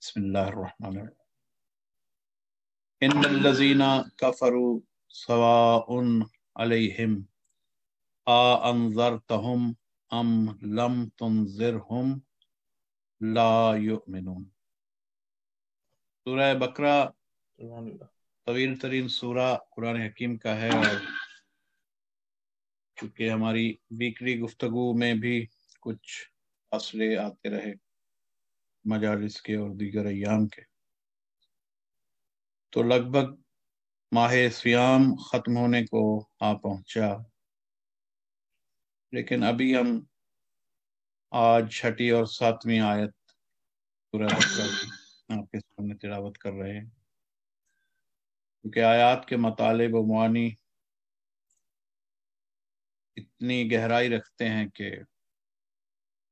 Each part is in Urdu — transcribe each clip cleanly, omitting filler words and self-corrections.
بسم اللہ الرحمن الرحیم۔ ان الذین کفروا سواء علیہم انذرتہم ام لم تنذرہم لا یؤمنون۔ سورہ بقرہ طویل ترین سورہ قرآن حکیم کا ہے، اور چونکہ ہماری ویکلی گفتگو میں بھی کچھ فاصلے آتے رہے مجالس کے اور دیگر ایام کے، تو لگ بھگ ماہ سیام ختم ہونے کو آ پہنچا، لیکن ابھی ہم آج چھٹی اور ساتویں آیت سورہ بقرہ کی آپ کے سامنے تلاوت کر رہے ہیں، کیونکہ آیات کے مطالب و معانی اتنی گہرائی رکھتے ہیں کہ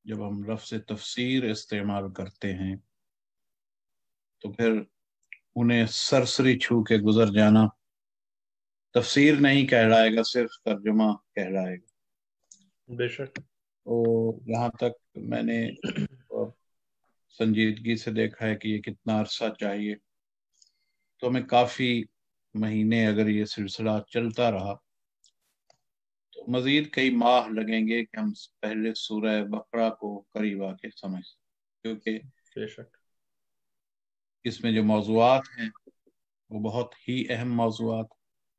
جب ہم لفظ تفسیر استعمال کرتے ہیں تو پھر انہیں سرسری چھو کے گزر جانا تفسیر نہیں کہلائے گا، صرف ترجمہ کہلائے گا۔ بے شک۔ تو یہاں تک میں نے سنجیدگی سے دیکھا ہے کہ یہ کتنا عرصہ چاہیے، تو ہمیں کافی مہینے اگر یہ سلسلہ چلتا رہا تو مزید کئی ماہ لگیں گے کہ ہم پہلے سورہ بقرہ کو قریب آ کے سمجھ سکیں، کیونکہ بے شک اس میں جو موضوعات ہیں وہ بہت ہی اہم موضوعات،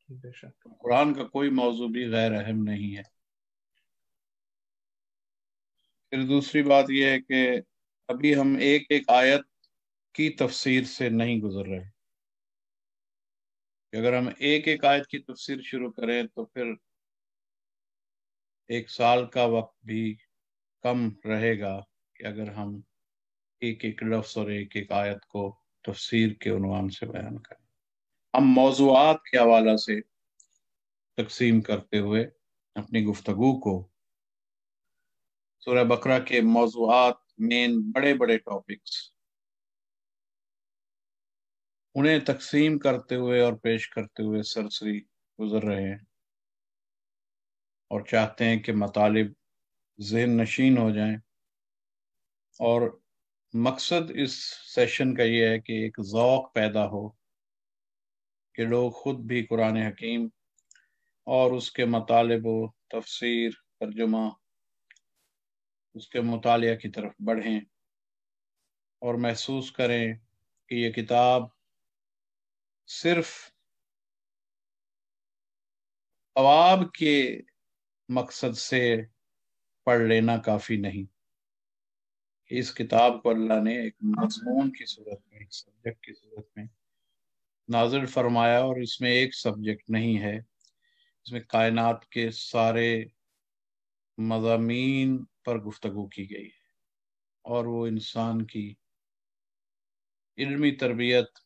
بے شک قرآن کا کوئی موضوع بھی غیر اہم نہیں ہے۔ پھر دوسری بات یہ ہے کہ ابھی ہم ایک ایک آیت کی تفسیر سے نہیں گزر رہے، کہ اگر ہم ایک ایک آیت کی تفسیر شروع کریں تو پھر ایک سال کا وقت بھی کم رہے گا کہ اگر ہم ایک ایک لفظ اور ایک ایک آیت کو تفسیر کے عنوان سے بیان کریں۔ ہم موضوعات کے حوالہ سے تقسیم کرتے ہوئے اپنی گفتگو کو سورہ بقرہ کے موضوعات، مین بڑے بڑے ٹاپکس، انہیں تقسیم کرتے ہوئے اور پیش کرتے ہوئے سرسری گزر رہے ہیں، اور چاہتے ہیں کہ مطالب ذہن نشین ہو جائیں۔ اور مقصد اس سیشن کا یہ ہے کہ ایک ذوق پیدا ہو کہ لوگ خود بھی قرآن حکیم اور اس کے مطالب و تفسیر، ترجمہ، اس کے مطالعہ کی طرف بڑھیں اور محسوس کریں کہ یہ کتاب صرف ثواب کے مقصد سے پڑھ لینا کافی نہیں، اس کتاب کو اللہ نے ایک مضمون کی صورت میں، ایک سبجیکٹ کی صورت میں نازل فرمایا، اور اس میں ایک سبجیکٹ نہیں ہے، اس میں کائنات کے سارے مضامین پر گفتگو کی گئی ہے، اور وہ انسان کی علمی تربیت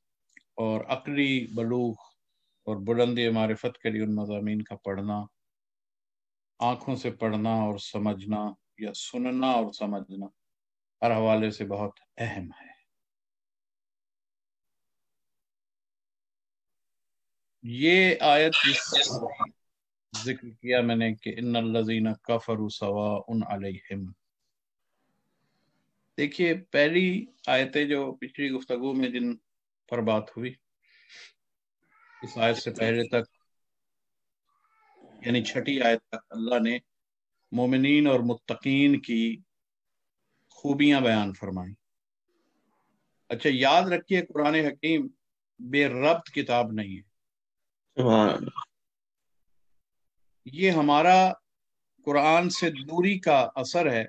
اور عقلی بلوغ اور بلندی معرفت کے لیے ان مضامین کا پڑھنا، آنکھوں سے پڑھنا اور سمجھنا یا سننا اور سمجھنا ہر حوالے سے بہت اہم ہے۔ یہ آیت جس کا ذکر کیا میں نے کہ ان الذین کفروا سواء علیہم، دیکھیے پہلی آیتیں جو پچھلی گفتگو میں جن پر بات ہوئی، اس آیت سے پہلے تک یعنی چھٹی آیت تک اللہ نے مومنین اور متقین کی خوبیاں بیان فرمائیں۔ اچھا یاد رکھیے قرآن حکیم بے ربط کتاب نہیں ہے، سبحان اللہ۔ یہ ہمارا قرآن سے دوری کا اثر ہے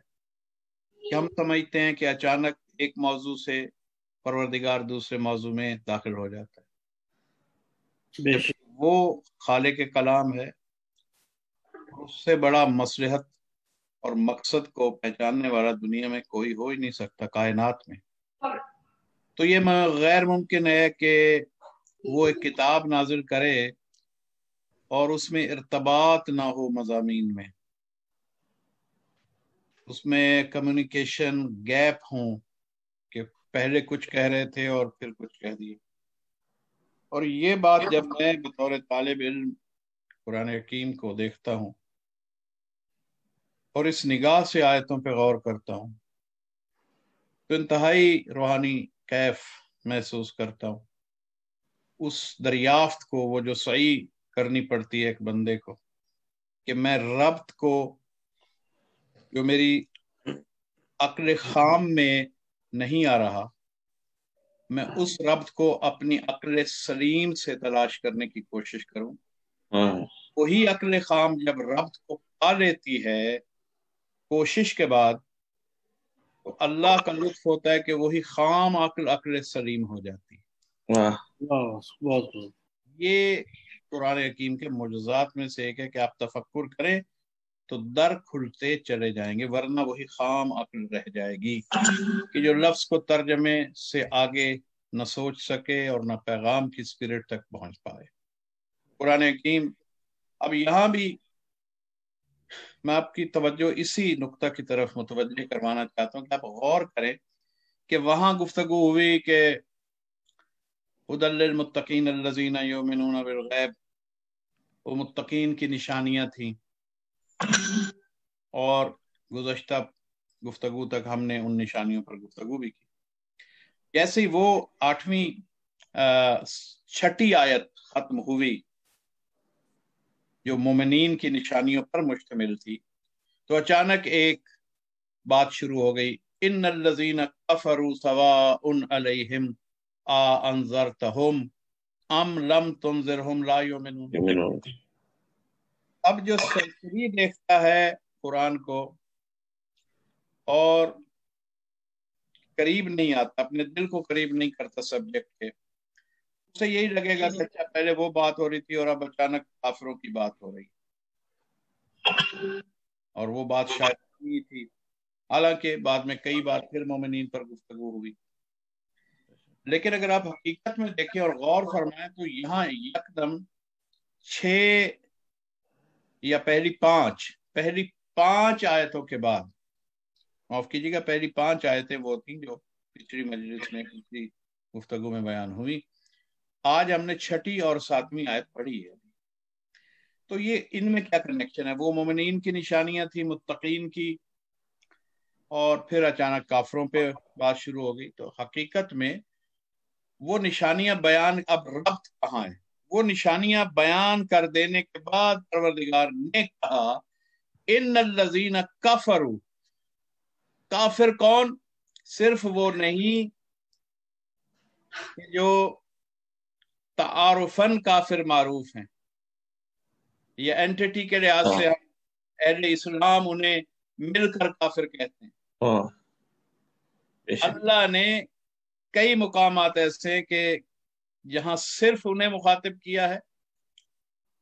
کہ ہم سمجھتے ہیں کہ اچانک ایک موضوع سے پروردگار دوسرے موضوع میں داخل ہو جاتا ہے، بے جبکہ شک وہ خالق کلام ہے، اس سے بڑا مصلحت اور مقصد کو پہچاننے والا دنیا میں کوئی ہو ہی نہیں سکتا کائنات میں۔ تو یہ غیر ممکن ہے کہ وہ ایک کتاب نازل کرے اور اس میں ارتباط نہ ہو مضامین میں، اس میں کمیونیکیشن گیپ ہوں کہ پہلے کچھ کہہ رہے تھے اور پھر کچھ کہہ دیے۔ اور یہ بات جب میں بطور طالب علم قرآن حکیم کو دیکھتا ہوں اور اس نگاہ سے آیتوں پہ غور کرتا ہوں تو انتہائی روحانی کیف محسوس کرتا ہوں، اس دریافت کو، وہ جو صحیح کرنی پڑتی ہے ایک بندے کو، کہ میں ربط کو جو میری عقل خام میں نہیں آ رہا، میں اس ربط کو اپنی عقل سلیم سے تلاش کرنے کی کوشش کروں. وہی عقل خام جب ربط کو پا لیتی ہے کوشش کے بعد، تو اللہ کا لطف ہوتا ہے کہ وہی خام عقل سلیم ہو جاتی ہے. یہ قرآن حکیم کے معجزات میں سے ایک ہے کہ آپ تفکر کریں تو در کھلتے چلے جائیں گے، ورنہ وہی خام عقل رہ جائے گی کہ جو لفظ کو ترجمے سے آگے نہ سوچ سکے اور نہ پیغام کی اسپرٹ تک پہنچ پائے. قرآن حکیم اب یہاں بھی میں آپ کی توجہ اسی نقطہ کی طرف متوجہ کروانا چاہتا ہوں کہ آپ غور کریں کہ وہاں گفتگو ہوئی کہ ہدی للمتقین الذین یؤمنون بالغیب، وہ متقین کی نشانیاں تھیں، اور گزشتہ گفتگو تک ہم نے ان نشانیوں پر گفتگو بھی کی. جیسے وہ 6 آیت ختم ہوئی جو مومنین کی نشانیوں پر مشتمل تھی، تو اچانک ایک بات شروع ہو گئی، ان الذین کفروا سواء علیہم انذرتہم ام لم تنذرہم لا یؤمنون. اب جو سرسری دیکھتا ہے قرآن کو اور قریب نہیں آتا، اپنے دل کو قریب نہیں کرتا سبجیکٹ کے، اسے یہی لگے گا کہ اچھا پہلے وہ بات ہو رہی تھی اور اب اچانک کافروں کی بات ہو رہی، اور وہ بات شاید نہیں تھی، حالانکہ بعد میں کئی بار پھر مومنین پر گفتگو ہوئی. لیکن اگر آپ حقیقت میں دیکھیں اور غور فرمائیں تو یہاں یکدم 6 یا پہلی 5 آیتوں کے بعد، معاف کیجیے گا، پہلی 5 آیتیں وہ تھیں جو پچھلی مجلس میں پچھلی گفتگو میں بیان ہوئی. آج ہم نے 6 اور 7 آیت پڑھی ہے. تو یہ ان میں کیا کنیکشن ہے؟ وہ مومنین کی نشانیاں تھیں، متقین کی، اور پھر اچانک کافروں پہ بات شروع ہو گئی. تو حقیقت میں وہ نشانیاں بیان، اب ربط کہاں ہے؟ وہ نشانیاں بیان کر دینے کے بعد پروردگار نے کہا ان الذین کفروا. کافر کون؟ صرف وہ نہیں کہ جو تعارفاً کافر معروف ہیں، یہ اینٹیٹی کے لحاظ سے ہم اہل اسلام انہیں مل کر کافر کہتے ہیں. اللہ نے کئی مقامات ایسے کہ جہاں صرف انہیں مخاطب کیا ہے،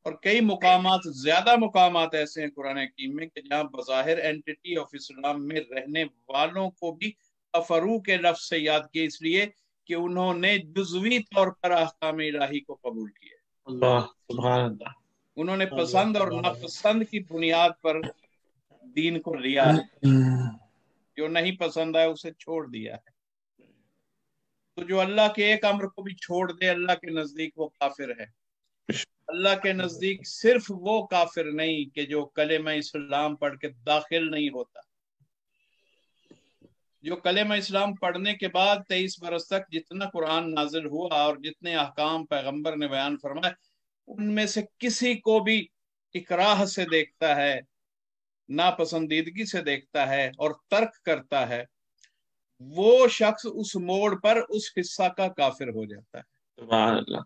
اور کئی مقامات، زیادہ مقامات ایسے ہیں قرآن حکیم میں کہ جہاں بظاہر اینٹیٹی آف اسلام میں رہنے والوں کو بھی کفرو کے لفظ سے یاد کیا، اس لیے کہ انہوں نے جزوی طور پر احکام الہی کو قبول کیا. اللہ سبحان اللہ. انہوں نے پسند اور ناپسند کی بنیاد پر دین کو لیا ہے، جو نہیں پسند ہے اسے چھوڑ دیا ہے. تو جو اللہ کے ایک امر کو بھی چھوڑ دے، اللہ کے نزدیک وہ کافر ہے. اللہ کے نزدیک صرف وہ کافر نہیں کہ جو کلمہ اسلام پڑھ کے داخل نہیں ہوتا، جو کلمہ اسلام پڑھنے کے بعد 23 برس تک جتنا قرآن نازل ہوا اور جتنے احکام پیغمبر نے بیان فرمائے، ان میں سے کسی کو بھی اکراہ سے دیکھتا ہے، ناپسندیدگی سے دیکھتا ہے اور ترک کرتا ہے، وہ شخص اس موڑ پر اس حصہ کا کافر ہو جاتا ہے. سبحان اللہ.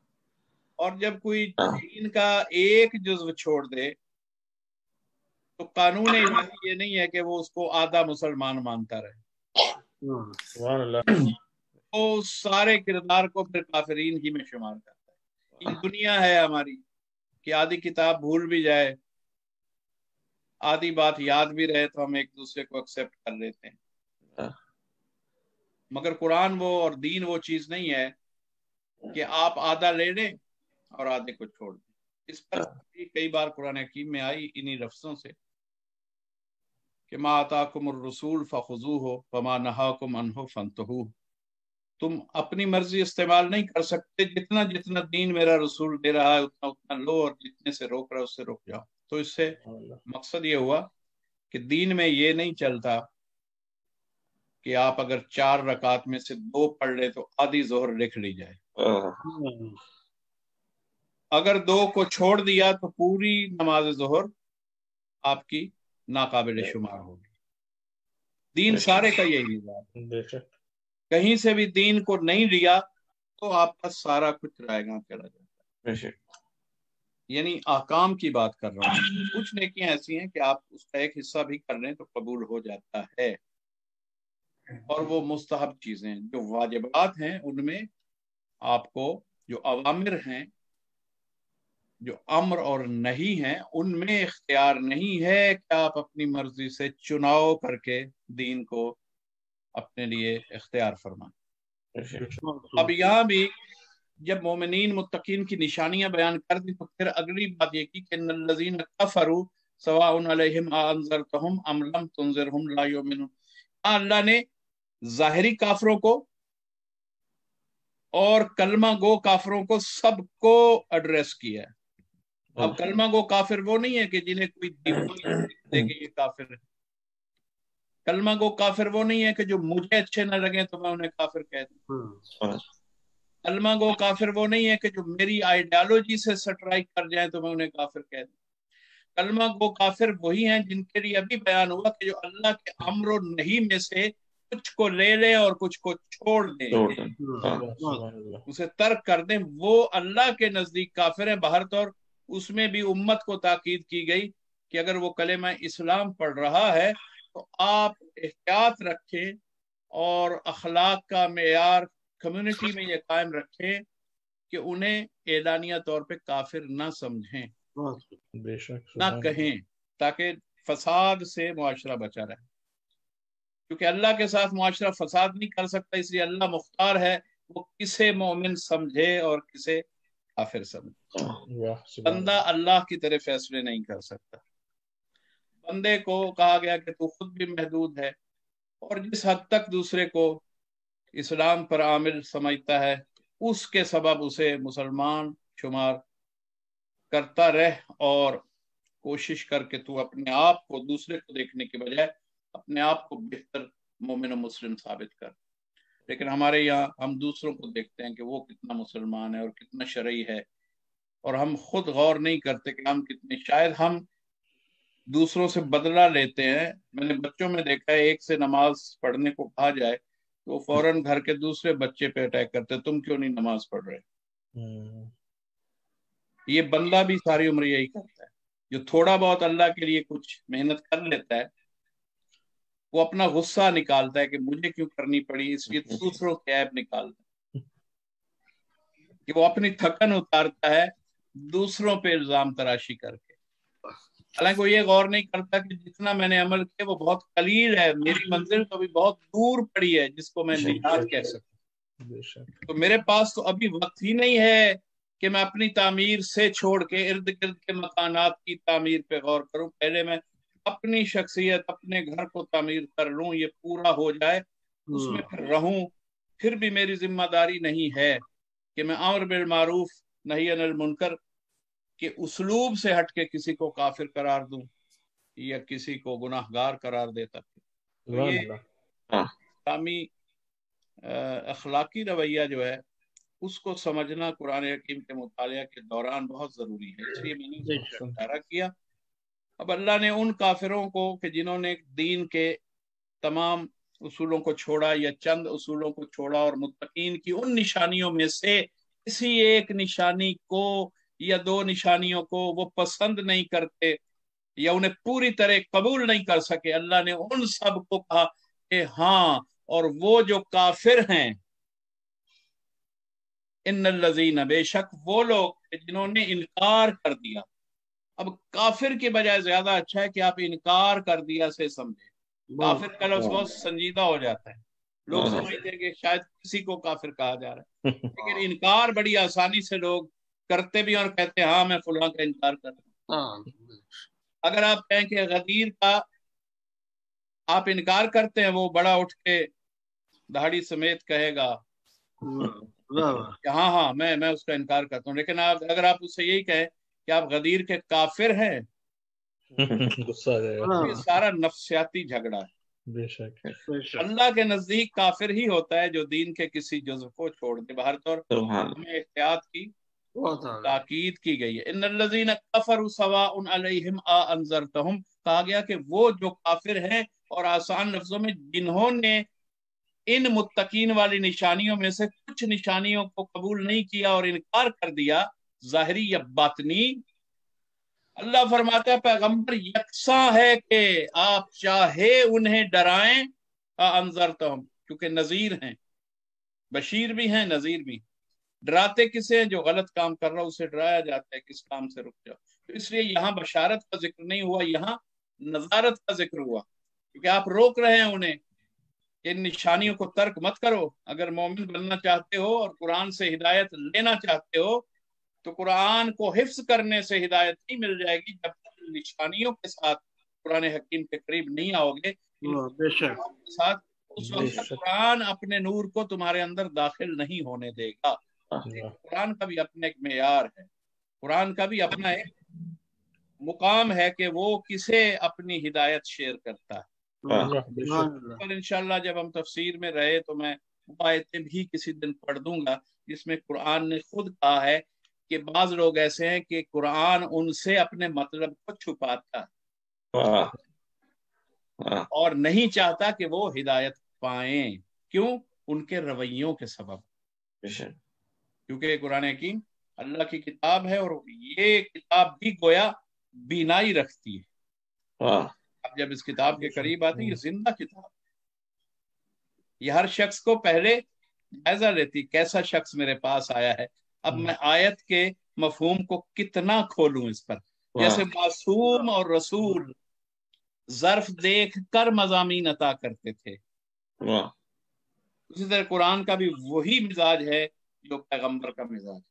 اور جب کوئی دین کا ایک جزو چھوڑ دے تو قانون الہی یہ نہیں ہے کہ وہ اس کو آدھا مسلمان مانتا رہے، سبحان اللہ. وہ سارے کردار کو پھر کافرین ہی میں شمار کرتا ہے. یہ دنیا ہے ہماری کہ آدھی کتاب بھول بھی جائے، آدھی بات یاد بھی رہے تو ہم ایک دوسرے کو ایکسپٹ کر لیتے ہیں. مگر قرآن وہ اور دین وہ چیز نہیں ہے کہ آپ آدھا لے لیں اور آدھے کو چھوڑ دیں. اس پر کئی بار قرآن حکیم میں آئی انہی لفظوں سے کہ ما آتاکم الرسول فخذوہ وما نہاکم عنہ فانتہوا. تم اپنی مرضی استعمال نہیں کر سکتے، جتنا جتنا دین میرا رسول دے رہا ہے اتنا اتنا لو، اور جتنے سے روک رہا ہے اس سے رک جاؤ. تو اس سے مقصد یہ ہوا کہ دین میں یہ نہیں چلتا کہ آپ اگر 4 رکعت میں سے 2 پڑھ لیں تو آدھی ظہر لکھ لی جائے، اگر 2 کو چھوڑ دیا تو پوری نماز ظہر آپ کی ناقابل شمار ہوگی۔ دین سارے کا یہی نظام، کہیں سے بھی دین کو نہیں لیا تو آپ کا سارا کچھ رائے گاں چلا جاتا ہے۔ یعنی احکام کی بات کر رہا ہوں، کچھ نیکیاں ایسی ہیں کہ آپ اس کا ایک حصہ بھی کر لیں تو قبول ہو جاتا ہے، اور وہ مستحب چیزیں جو واجبات ہیں ان میں آپ کو جو اوامر ہیں، جو امر اور نہیں ہیں، ان میں اختیار نہیں ہے کہ آپ اپنی مرضی سے چناؤ کر کے دین کو اپنے لیے اختیار فرمائیں۔ اب یہاں بھی جب مومنین متقین کی نشانیاں بیان کر دی تو پھر اگلی بات یہ کی کہ ان الذین کفروا سواء علیہم انذرتہم ام لم تنذرہم لا یؤمنون۔ اللہ نے ظاہری کافروں کو اور کلمہ گو کافروں کو سب کو ایڈریس کیا ہے۔ اب کلمہ گو کافر وہ نہیں ہے کہ جنہیں کوئی دیوانہ دے کہ یہ کافر ہے، کلمہ گو کافر وہ نہیں ہے کہ جو مجھے اچھے نہ لگیں تو میں انہیں کافر کہہ دوں، کلمہ گو کافر وہ نہیں ہے کہ جو میری آئیڈیالوجی سے سٹرائک کر جائیں تو میں انہیں کافر کہہ دوں، کلمہ گو کافر وہی ہیں جن کے لیے ابھی بیان ہوا کہ جو اللہ کے امر و نہیں میں سے کچھ کو لے لیں اور کچھ کو چھوڑ دیں، اسے ترک کر دیں، وہ اللہ کے نزدیک کافر ہیں۔ بہر طور اس میں بھی امت کو تاکید کی گئی کہ اگر وہ کلمہ اسلام پڑھ رہا ہے تو آپ احتیاط رکھیں اور اخلاق کا معیار کمیونٹی میں یہ قائم رکھیں کہ انہیں اعلانیہ طور پہ کافر نہ سمجھیں، نہ کہیں، تاکہ فساد سے معاشرہ بچا رہے، کیونکہ اللہ کے ساتھ معاشرہ فساد نہیں کر سکتا، اس لیے اللہ مختار ہے وہ کسے مومن سمجھے اور کسے کافر سمجھے۔ بندہ اللہ کی طرف فیصلے نہیں کر سکتا، بندے کو کہا گیا کہ تو خود بھی محدود ہے، اور جس حد تک دوسرے کو اسلام پر عامل سمجھتا ہے اس کے سبب اسے مسلمان شمار کرتا رہ، اور کوشش کر کے تو اپنے آپ کو دوسرے کو دیکھنے کے بجائے اپنے آپ کو بہتر مومن و مسلم ثابت کر۔ لیکن ہمارے یہاں ہم دوسروں کو دیکھتے ہیں کہ وہ کتنا مسلمان ہے اور کتنا شرعی ہے، اور ہم خود غور نہیں کرتے کہ ہم کتنے، شاید ہم دوسروں سے بدلہ لیتے ہیں۔ میں نے بچوں میں دیکھا ہے ایک سے نماز پڑھنے کو کہا جائے تو فوراً گھر کے دوسرے بچے پہ اٹیک کرتے، تم کیوں نہیں نماز پڑھ رہے؟ یہ بندہ بھی ساری عمر یہی کرتا ہے، جو تھوڑا بہت اللہ کے لیے کچھ محنت کر لیتا ہے وہ اپنا غصہ نکالتا ہے کہ مجھے کیوں کرنی پڑی، اس لیے دوسروں کے عیب نکالتا ہے، کہ وہ اپنی تھکن اتارتا ہے دوسروں پہ الزام تراشی کر کے، حالانکہ وہ یہ غور نہیں کرتا کہ جتنا میں نے عمل کیا وہ بہت قلیل ہے، میری منزل تو ابھی بہت دور پڑی ہے جس کو میں نجات کہہ سکوں، تو میرے پاس تو ابھی وقت ہی نہیں ہے کہ میں اپنی تعمیر سے چھوڑ کے ارد گرد کے مکانات کی تعمیر پہ غور کروں، پہلے میں اپنی شخصیت اپنے گھر کو تعمیر کر لوں، یہ پورا ہو جائے اس میں پھر رہوں۔ پھر بھی میری ذمہ داری نہیں ہے کہ میں امر بالمعروف نہی عن المنکر کے اسلوب سے ہٹ کے کسی کو کافر قرار دوں یا کسی کو گناہ گار قرار دیتا۔ تو یہ اسلامی اخلاقی رویہ جو ہے اس کو سمجھنا قرآن حکیم کے مطالعہ کے دوران بہت ضروری ہے، اس لیے میں نے اشارہ کیا۔ اب اللہ نے ان کافروں کو کہ جنہوں نے دین کے تمام اصولوں کو چھوڑا یا چند اصولوں کو چھوڑا، اور متقین کی ان نشانیوں میں سے کسی ایک نشانی کو یا 2 نشانیوں کو وہ پسند نہیں کرتے یا انہیں پوری طرح قبول نہیں کر سکے، اللہ نے ان سب کو کہا کہ ہاں، اور وہ جو کافر ہیں، ان الذین، بے شک وہ لوگ جنہوں نے انکار کر دیا۔ اب کافر کے بجائے زیادہ اچھا ہے کہ آپ انکار کر دیا سے سمجھیں، کافر کا لفظ بہت سنجیدہ ہو جاتا ہے، لوگ سمجھتے ہیں کہ شاید کسی کو کافر کہا جا رہا ہے، لیکن انکار بڑی آسانی سے لوگ کرتے بھی اور کہتے ہیں ہاں میں فلاں کا انکار کر رہا ہوں۔ اگر آپ کہیں کہ غدیر کا آپ انکار کرتے ہیں، وہ بڑا اٹھ کے دہاڑی سمیت کہے گا کہ ہاں ہاں میں اس کا انکار کرتا ہوں، لیکن اگر آپ اس سے یہی کہیں کہ آپ غدیر کے کافر ہیں، غصہ آ جائے گا۔ یہ سارا نفسیاتی جھگڑا ہے۔ بے شک اللہ کے نزدیک کافر ہی ہوتا ہے جو دین کے کسی جزو کو چھوڑ دے۔ بہر طور سبحان ہمیں احتیاط کی تاکید کی گئی ہے۔ ان الذین کفروا سواء علیہم انذرتہم، کہا گیا کہ وہ جو کافر ہیں، اور آسان لفظوں میں جنہوں نے ان متقین والی نشانیوں میں سے کچھ نشانیوں کو قبول نہیں کیا اور انکار کر دیا، ظاہری یا باطنی، اللہ فرماتا ہے پیغمبر یکساں ہے کہ آپ چاہے انہیں ڈرائیں انذرتہم، کیونکہ نذیر ہیں، بشیر بھی ہیں، نذیر بھی۔ ڈراتے کسے ہیں؟ جو غلط کام کر رہا اسے ڈرایا جاتا ہے کس کام سے رک جاؤ۔ تو اس لیے یہاں بشارت کا ذکر نہیں ہوا، یہاں نظارت کا ذکر ہوا، کیونکہ آپ روک رہے ہیں انہیں کہ ان نشانیوں کو ترک مت کرو۔ اگر مومن بننا چاہتے ہو اور قرآن سے ہدایت لینا چاہتے ہو تو قرآن کو حفظ کرنے سے ہدایت نہیں مل جائے گی جب تک نشانیوں کے ساتھ قرآن حکیم کے قریب نہیں آؤ گے۔ بے شک کے ساتھ اس وقت تک قرآن اپنے نور کو تمہارے اندر داخل نہیں ہونے دے گا۔ قرآن کا بھی اپنا ایک معیار ہے، قرآن کا بھی اپنا ایک مقام ہے کہ وہ کسے اپنی ہدایت شیئر کرتا ہے۔ اور انشاءاللہ جب ہم تفسیر میں رہے تو میں آیتیں بھی کسی دن پڑھ دوں گا جس میں قرآن نے خود کہا ہے کہ بعض لوگ ایسے ہیں کہ قرآن ان سے اپنے مطلب کو چھپاتا ہے اور نہیں چاہتا کہ وہ ہدایت پائیں۔ کیوں؟ ان کے رویوں کے سبب، کیونکہ قرآن حکیم اللہ کی کتاب ہے اور یہ کتاب بھی گویا بینائی رکھتی ہے۔ اب جب اس کتاب کے قریب آتے یہ زندہ کتاب، یہ ہر شخص کو پہلے جائزہ لیتی کیسا شخص میرے پاس آیا ہے، اب میں آیت کے مفہوم کو کتنا کھولوں اس پر۔ جیسے معصوم اور رسول ظرف دیکھ کر مضامین عطا کرتے تھے، اسی طرح قرآن کا بھی وہی مزاج ہے جو پیغمبر کا مزاج ہے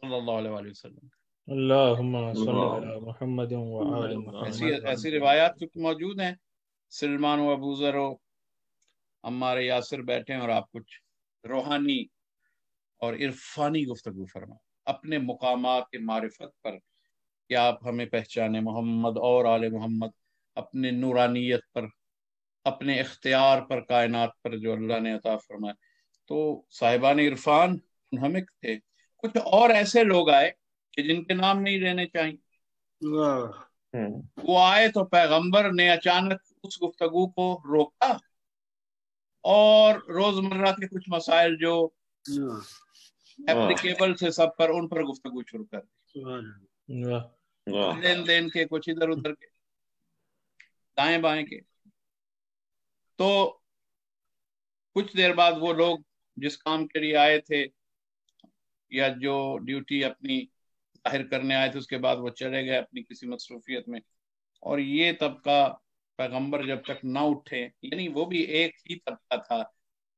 صلی اللہ علیہ وآلہ وسلم۔ اللہم صلی علی محمد وآل محمد۔ ایسی روایات چونکہ موجود ہیں، سلمان و ابو ذر و عمار یاسر بیٹھے ہیں اور آپ کچھ روحانی اور عرفانی گفتگو فرمائیں اپنے مقامات کے معرفت پر کہ آپ ہمیں پہچانے محمد اور آل محمد، اپنے نورانیت پر، اپنے اختیار پر، کائنات پر جو اللہ نے عطا فرمایا۔ تو صاحبان عرفان منہمک تھے۔ کچھ اور ایسے لوگ آئے کہ جن کے نام نہیں لینے چاہیے، وہ آئے تو پیغمبر نے اچانک اس گفتگو کو روکا اور روزمرہ کے کچھ مسائل جو اپلیکیبل سے سب پر، ان پر گفتگو شروع کر دی، لین دین کے، کچھ ادھر ادھر کے، دائیں بائیں کے۔ تو کچھ دیر بعد وہ لوگ جس کام کے لیے آئے تھے یا جو ڈیوٹی اپنی ظاہر کرنے آئے تھے، اس کے بعد وہ چلے گئے اپنی کسی مصروفیت میں، اور یہ طبقہ پیغمبر جب تک نہ اٹھے، یعنی وہ بھی ایک ہی طبقہ تھا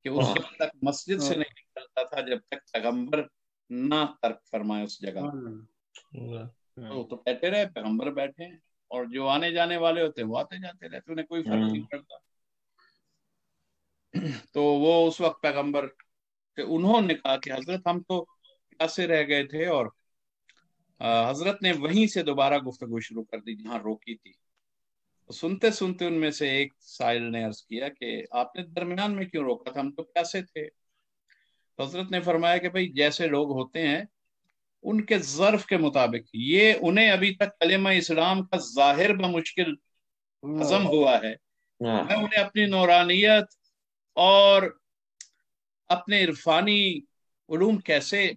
کہ اس وقت تک مسجد سے نہیں نکلتا تھا جب تک پیغمبر نہ ترک فرمائے اس جگہ۔ تو بیٹھے رہے، پیغمبر بیٹھے ہیں، اور جو آنے جانے والے ہوتے ہیں وہ آتے جاتے رہتے، انہیں کوئی فرق نہیں پڑتا۔ تو وہ اس وقت پیغمبر کہ انہوں نے کہا کہ حضرت ہم تو پیاسے رہ گئے تھے، اور حضرت نے وہیں سے دوبارہ گفتگو شروع کر دی جہاں روکی تھی۔ سنتے سنتے ان میں سے ایک سائل نے عرض کیا کہ آپ نے درمیان میں کیوں روکا تھا، ہم تو پیاسے تھے۔ تو حضرت نے فرمایا کہ بھئی جیسے لوگ ہوتے ہیں ان کے ظرف کے مطابق، یہ انہیں ابھی تک کلمہ اسلام کا ظاہر بمشکل ہضم ہوا ہے، میں انہیں اپنی نورانیت اور اپنے عرفانی علوم کیسے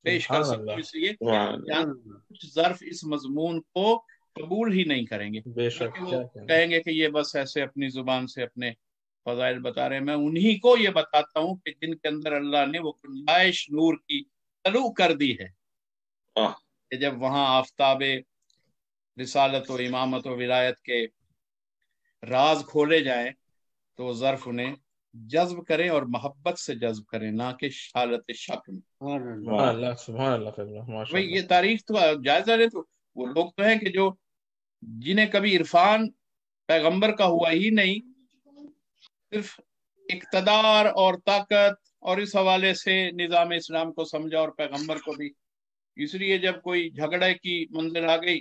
پیش کر سکتا ہوں، اس لیے کچھ ظرف اس مضمون کو قبول ہی نہیں کریں گے، کہیں گے کہ یہ بس ایسے اپنی زبان سے اپنے فضائل بتا رہے ہیں۔ میں انہی کو یہ بتاتا ہوں کہ جن کے اندر اللہ نے وہ گنجائش نور کی طلوع کر دی ہے کہ جب وہاں آفتاب رسالت و امامت و ولایت کے راز کھولے جائیں تو ظرف انہیں جذب کریں اور محبت سے جذب کریں، نہ کہ حالت شک میں۔ سبحان اللہ۔ بھئی یہ تاریخ تو جائزہ لے تو وہ لوگ تو ہیں کہ جو جنہیں کبھی عرفان پیغمبر کا ہوا ہی نہیں، صرف اقتدار اور طاقت اور اس حوالے سے نظام اسلام کو سمجھا اور پیغمبر کو بھی، اس لیے جب کوئی جھگڑے کی منزل آ گئی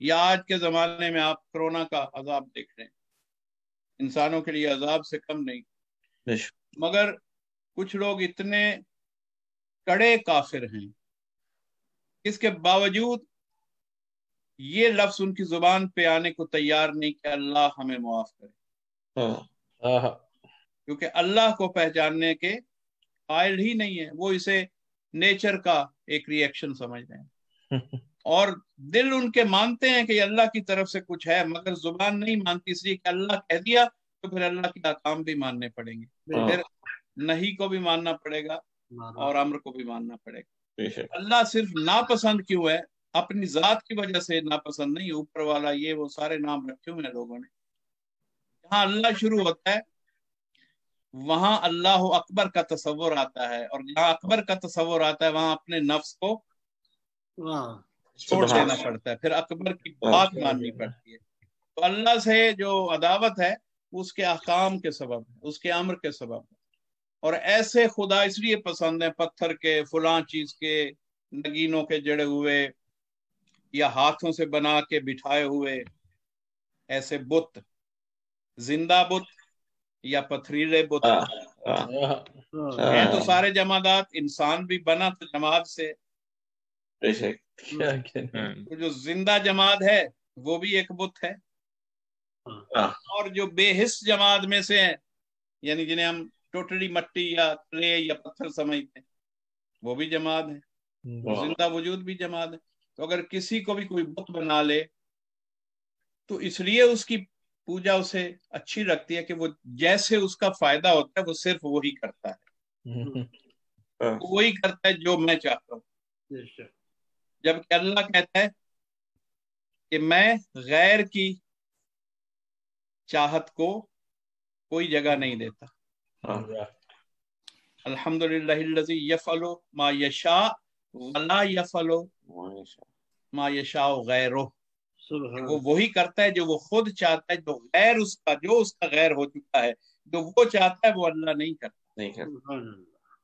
یا آج کے زمانے میں آپ کرونا کا عذاب دیکھ رہے ہیں، انسانوں کے لیے عذاب سے کم نہیں، مگر کچھ لوگ اتنے کڑے کافر ہیں، اس کے باوجود یہ لفظ ان کی زبان پہ آنے کو تیار نہیں کہ اللہ ہمیں معاف کرے، کیونکہ اللہ کو پہچاننے کے قائل ہی نہیں ہے، وہ اسے نیچر کا ایک ری ایکشن سمجھ رہے ہیں، اور دل ان کے مانتے ہیں کہ یہ اللہ کی طرف سے کچھ ہے، مگر زبان نہیں مانتی، اس لیے کہ اللہ کہہ دیا تو پھر اللہ کے احکام بھی ماننے پڑیں گے، پھر نہیں کو بھی ماننا پڑے گا اور امر کو بھی ماننا پڑے گا۔ اللہ صرف ناپسند کیوں ہے؟ اپنی ذات کی وجہ سے ناپسند نہیں، اوپر والا یہ وہ سارے نام رکھے ہوئے ہیں لوگوں نے، جہاں اللہ شروع ہوتا ہے وہاں اللہ اکبر کا تصور آتا ہے، اور جہاں اکبر کا تصور آتا ہے وہاں اپنے نفس کو چھوڑ دینا پڑتا ہے، پھر اکبر کی بات ماننی پڑتی ہے۔ تو اللہ سے جو عداوت ہے اس کے احکام کے سبب ہے، اس کے امر کے سبب ہے، اور ایسے خدا اس لیے پسند ہے، پتھر کے، فلاں چیز کے، نگینوں کے جڑے ہوئے یا ہاتھوں سے بنا کے بٹھائے ہوئے ایسے بت، زندہ بت یا پتھریلے بت ہیں تو سارے جمادات، انسان بھی بنا تو جماد سے، تو جو زندہ جماد ہے وہ بھی ایک بت ہے، اور جو بے حس جماد میں سے ہیں، یعنی جنہیں ہم ٹوٹلی مٹی یا کلے یا پتھر سمجھتے ہیں، وہ بھی جماد ہے، زندہ وجود بھی جماد ہے۔ تو اگر کسی کو بھی کوئی بت بنا لے تو اس لیے اس کی پوجا اسے اچھی لگتی ہے کہ وہ جیسے اس کا فائدہ ہوتا ہے وہ صرف وہی کرتا ہے، وہی کرتا ہے جو میں چاہتا ہوں، جبکہ اللہ کہتا ہے کہ میں غیر کی چاہت کو کوئی جگہ نہیں دیتا۔ الحمدللہ الذی یفعل ما یشاء ولا یفعل ما یشاء غیرہ، وہ وہی کرتا ہے جو وہ خود چاہتا ہے، جو غیر اس کا، جو اس کا غیر ہو چکا ہے، جو وہ چاہتا ہے وہ اللہ نہیں کرتا۔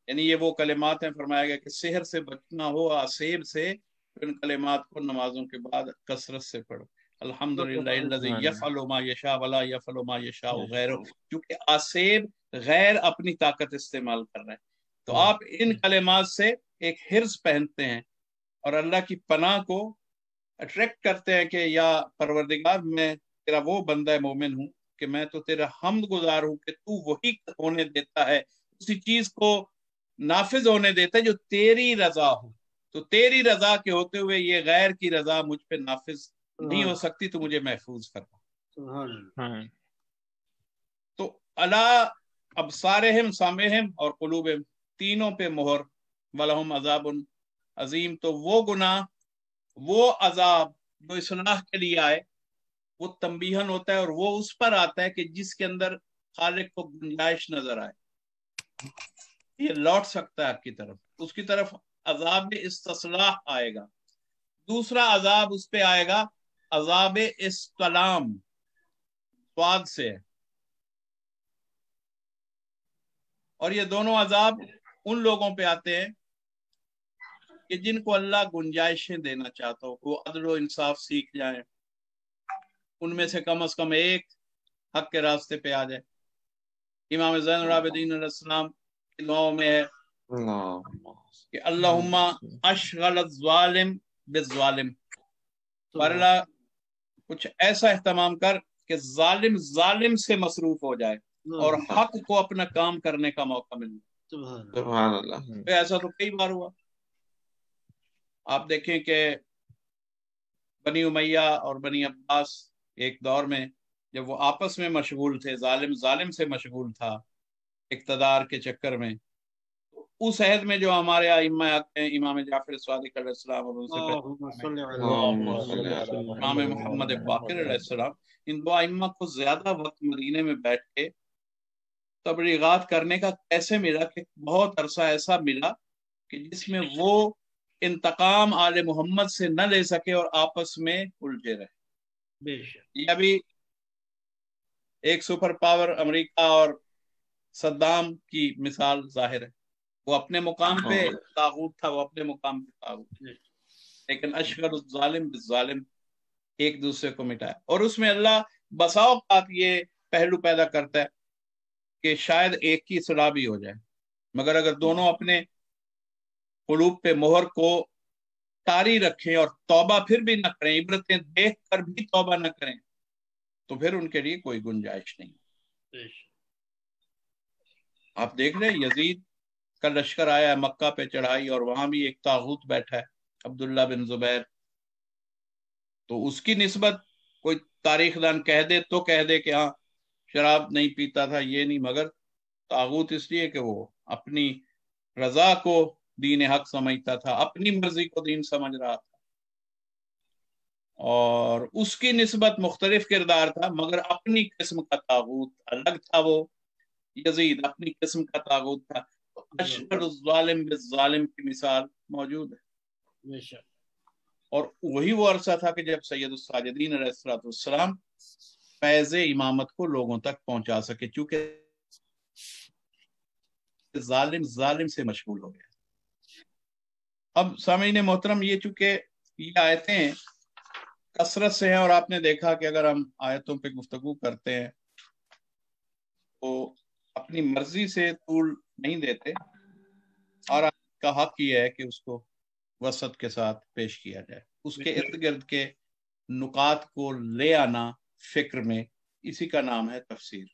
یعنی یہ وہ کلمات ہیں، فرمایا گیا کہ سحر سے بچنا ہو، آسیب سے، ان کلمات کو نمازوں کے بعد کثرت سے پڑھو۔ الحمدللہ الذی یفعل ما یشاء ولا یفعل ما یشاء غیرہ، کیونکہ آسیب غیر اپنی طاقت استعمال کر رہے ہیں، تو آپ ان کلمات سے ایک حرص پہنتے ہیں اور اللہ کی پناہ کو اٹریکٹ کرتے ہیں کہ یا پروردگار میں تیرا وہ بندہ مومن ہوں کہ میں تو تیرا حمد گزار ہوں کہ تو وہی ہونے دیتا ہے، اسی چیز کو نافذ ہونے دیتا ہے جو تیری رضا ہو، تو تیری رضا کے ہوتے ہوئے یہ غیر کی رضا مجھ پہ نافذ نہیں ہو سکتی، تو مجھے محفوظ کرنا۔ تو اللہ ابصارہم، سامعہم اور قلوبہم، تینوں پہ مہر، ولہم عذاب عظیم، تو وہ گناہ، وہ عذاب جو اصلاح کے لیے آئے وہ تنبیہن ہوتا ہے، اور وہ اس پر آتا ہے کہ جس کے اندر خالق کو گنجائش نظر آئے، یہ لوٹ سکتا ہے آپ کی طرف، اس کی طرف عذاب استصلاح آئے گا۔ دوسرا عذاب اس پہ آئے گا عذاب استلام، سواد سے ہے، اور یہ دونوں عذاب ان لوگوں پہ آتے ہیں کہ جن کو اللہ گنجائشیں دینا چاہتا ہو، وہ عدل و انصاف سیکھ جائیں، ان میں سے کم از کم ایک حق کے راستے پہ آ جائے۔ امام زین العابدین علیہ السلام کی دعاؤں میں ہے کہ اللہم اشغل الظالم بالظالم، اللہ کچھ ایسا اہتمام کر کہ ظالم ظالم سے مصروف ہو جائے اور حق کو اپنا کام کرنے کا موقع مل جائے۔ سبحان اللہ۔ ایسا تو کئی بار ہوا، آپ دیکھیں کہ بنی امیہ اور بنی عباس ایک دور میں جب وہ آپس میں مشغول تھے، ظالم ظالم سے مشغول تھا اقتدار کے چکر میں، اس عہد میں جو ہمارے ائمہ آتے ہیں، امام جعفر صادق علیہ السلام اور ان سے امام محمد باقر علیہ السلام، ان دو ائمہ کو زیادہ وقت مدینے میں بیٹھ کے تبلیغات کرنے کا کیسے ملا کہ بہت عرصہ ایسا ملا کہ جس میں وہ انتقام آل محمد سے نہ لے سکے اور آپس میں الجھے رہے۔ یہ ابھی ایک سپر پاور امریکہ اور صدام کی مثال ظاہر ہے، وہ اپنے مقام پہ طاغوت تھا، وہ اپنے مقام پہ طاغوت، لیکن اشغل الظالم بالظالم، ایک دوسرے کو مٹائے. اور اس میں اللہ بسا اوقات یہ پہلو پیدا کرتا ہے کہ شاید ایک کی اصلاح بھی ہو جائے، مگر اگر دونوں اپنے قلوب پہ مہر کو طاری رکھیں اور توبہ پھر بھی نہ کریں، عبرتیں دیکھ کر بھی توبہ نہ کریں، تو پھر ان کے لیے کوئی گنجائش نہیں. آپ دیکھ رہے یزید کا لشکر آیا ہے مکہ پہ چڑھائی، اور وہاں بھی ایک طاغوت بیٹھا ہے عبداللہ بن زبیر. تو اس کی نسبت کوئی تاریخ دان کہہ دے تو کہہ دے کہ ہاں شراب نہیں پیتا تھا، یہ نہیں، مگر طاغوت اس لیے کہ وہ اپنی رضا کو دین حق سمجھتا تھا، اپنی مرضی کو دین سمجھ رہا تھا، اور اس کی نسبت مختلف کردار تھا، مگر اپنی قسم کا طاغوت الگ تھا. وہ یزید اپنی قسم کا طاغوت تھا. اشہر الظالم بالظالم کی مثال موجود ہے. اور وہی وہ عرصہ تھا کہ جب سید الساجدین علیہ السلام فیض امامت کو لوگوں تک پہنچا سکے، چونکہ ظالم سے مشغول ہو گیا. اب سامعین محترم، یہ چونکہ یہ آیتیں کثرت سے ہیں، اور آپ نے دیکھا کہ اگر ہم آیتوں پہ گفتگو کرتے ہیں تو اپنی مرضی سے طول نہیں دیتے، اور آپ کا حق یہ ہے کہ اس کو وسط کے ساتھ پیش کیا جائے، اس کے ارد گرد کے نکات کو لے آنا فکر میں، اسی کا نام ہے تفسیر.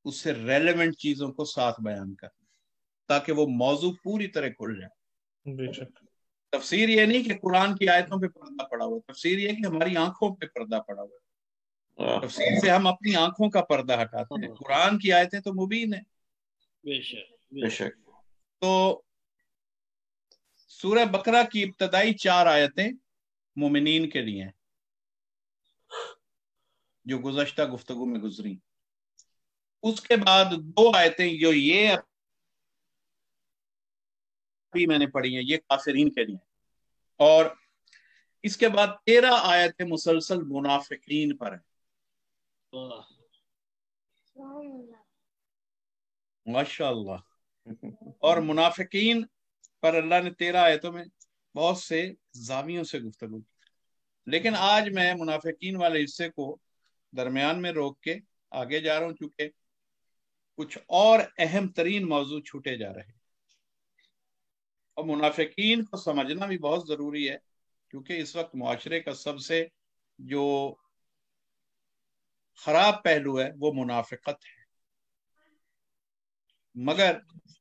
اس سے ریلیونٹ چیزوں کو ساتھ بیان کرنا تاکہ وہ موضوع پوری طرح کھل جائے. تفسیر یہ نہیں کہ قرآن کی آیتوں پہ پردہ پڑا ہوا، تفسیر یہ کہ ہماری آنکھوں پہ پردہ پڑا ہوا. تفسیر سے ہم اپنی آنکھوں کا پردہ ہٹاتے ہیں. قرآن کی آیتیں تو مبین ہیں. بے شک. تو سورہ بقرہ کی ابتدائی 4 آیتیں مومنین کے لیے ہیں جو گزشتہ گفتگو میں گزری. اس کے بعد 2 آیتیں جو یہ ابھی میں نے پڑھی ہیں یہ کافرین کے لیے، اور اس کے بعد 13 آیتیں مسلسل منافقین پر ہیں. ماشاء اللہ. اور منافقین پر اللہ نے 13 آیتوں میں بہت سے زاویوں سے گفتگو کی، لیکن آج میں منافقین والے حصے کو درمیان میں روک کے آگے جا رہا ہوں، چونکہ کچھ اور اہم ترین موضوع چھوٹے جا رہے ہیں. اور منافقین کو سمجھنا بھی بہت ضروری ہے، کیونکہ اس وقت معاشرے کا سب سے جو خراب پہلو ہے وہ منافقت ہے. مگر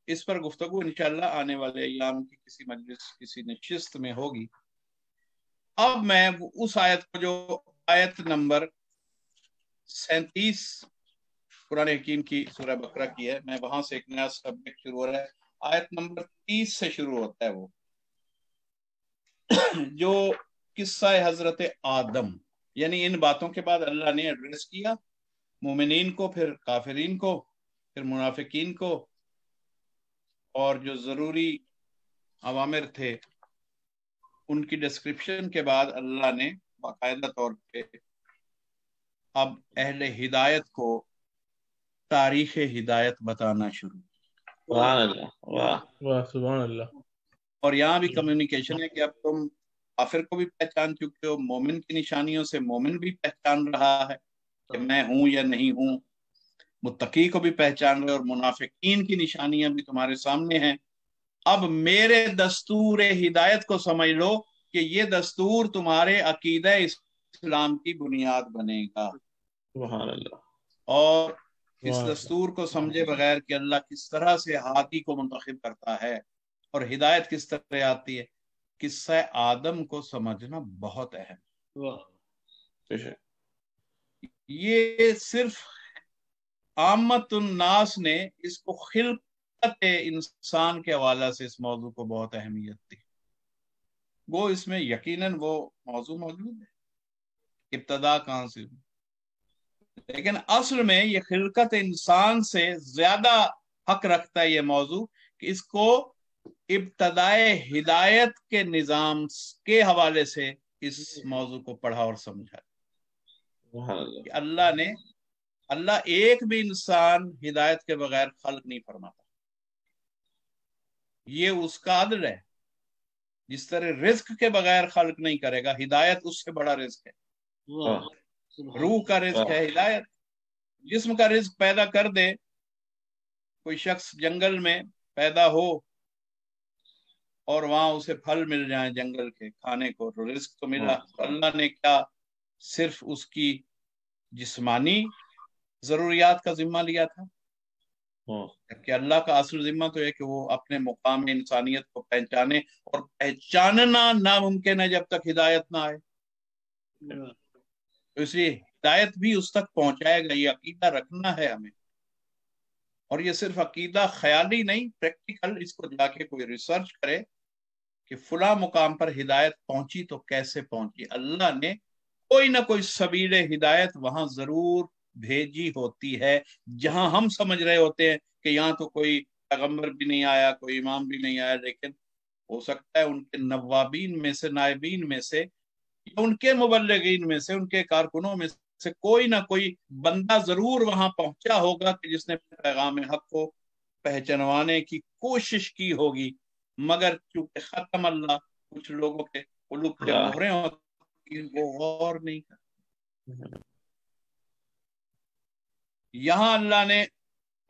اس پر گفتگو انشاءاللہ آنے والے ایام کی کسی مجلس کسی نشست میں ہوگی. اب میں اس آیت کو جو آیت نمبر 37 قرآن حکیم کی سورہ بقرہ کی ہے، میں وہاں سے ایک نیا سبجیکٹ شروع ہو رہا ہے. آیت نمبر 30 سے شروع ہوتا ہے وہ جو قصہ حضرت آدم، یعنی ان باتوں کے بعد اللہ نے ایڈریس کیا مومنین کو، پھر کافرین کو، پھر منافقین کو، اور جو ضروری اوامر تھے ان کی ڈسکرپشن کے بعد اللہ نے باقاعدہ طور پہ اب اہل ہدایت کو تاریخ ہدایت بتانا شروع. سبحان اللہ. واہ سبحان اللہ. اور یہاں بھی کمیونیکیشن ہے کہ اب تم کافر کو بھی پہچان چکے ہو، مومن کی نشانیوں سے مومن بھی پہچان رہا ہے کہ میں ہوں یا نہیں ہوں، متقی کو بھی پہچان رہے، اور منافقین کی نشانیاں بھی تمہارے سامنے ہیں. اب میرے دستور ہدایت کو سمجھ لو کہ یہ دستور تمہارے عقیدہ اسلام کی بنیاد بنے گا. سبحان اللہ. اور اس دستور کو سمجھے بغیر کہ اللہ کس طرح سے ہادی کو منتخب کرتا ہے اور ہدایت کس طرح آتی ہے، قصہ آدم کو سمجھنا بہت اہم. یہ صرف عامت الناس نے اس کو خلقت انسان کے حوالے سے اس موضوع کو بہت اہمیت دی. وہ اس میں یقیناً وہ موضوع موجود ہے، ابتدا کہاں سے، لیکن اصل میں یہ خلقت انسان سے زیادہ حق رکھتا ہے یہ موضوع کہ اس کو ابتدائے ہدایت کے نظام کے حوالے سے اس موضوع کو پڑھا اور سمجھا. اللہ ایک بھی انسان ہدایت کے بغیر خلق نہیں فرماتا. یہ اس کا عدل ہے. جس طرح رزق کے بغیر خلق نہیں کرے گا، ہدایت اس سے بڑا رزق ہے، روح کا رزق ہے ہدایت۔ جسم کا رزق پیدا کر دے، کوئی شخص جنگل میں پیدا ہو اور وہاں اسے پھل مل جائیں جنگل کے کھانے کو، تو رزق تو ملا۔ اللہ نے کیا صرف اس کی جسمانی ضروریات کا ذمہ لیا تھا، کہ اللہ کا اصل ذمہ تو ہے کہ وہ اپنے مقام انسانیت کو پہچانے، اور پہچاننا ناممکن ہے جب تک ہدایت نہ آئے۔ تو اس لیے ہدایت بھی اس تک پہنچائے گا، یہ عقیدہ رکھنا ہے ہمیں۔ اور یہ صرف عقیدہ خیالی نہیں، پریکٹیکل، اس کو جا کے کوئی ریسرچ کرے کہ فلاں مقام پر ہدایت پہنچی تو کیسے پہنچی۔ اللہ نے کوئی نہ کوئی سبیل ہدایت وہاں ضرور بھیجی ہوتی ہے، جہاں ہم سمجھ رہے ہوتے ہیں کہ یہاں تو کوئی پیغمبر بھی نہیں آیا، کوئی امام بھی نہیں آیا، لیکن ہو سکتا ہے ان کے نوابین میں سے، نائبین میں سے، یا ان کے مبلغین میں سے، ان کے کارکنوں میں سے کوئی نہ کوئی بندہ ضرور وہاں پہنچا ہوگا کہ جس نے پیغام حق کو پہچانوانے کی کوشش کی ہوگی، مگر چونکہ ختم اللہ کچھ لوگوں کے قلوب پہ مہریں ہوتی ہیں، وہ غور نہیں کرتے۔ یہاں اللہ نے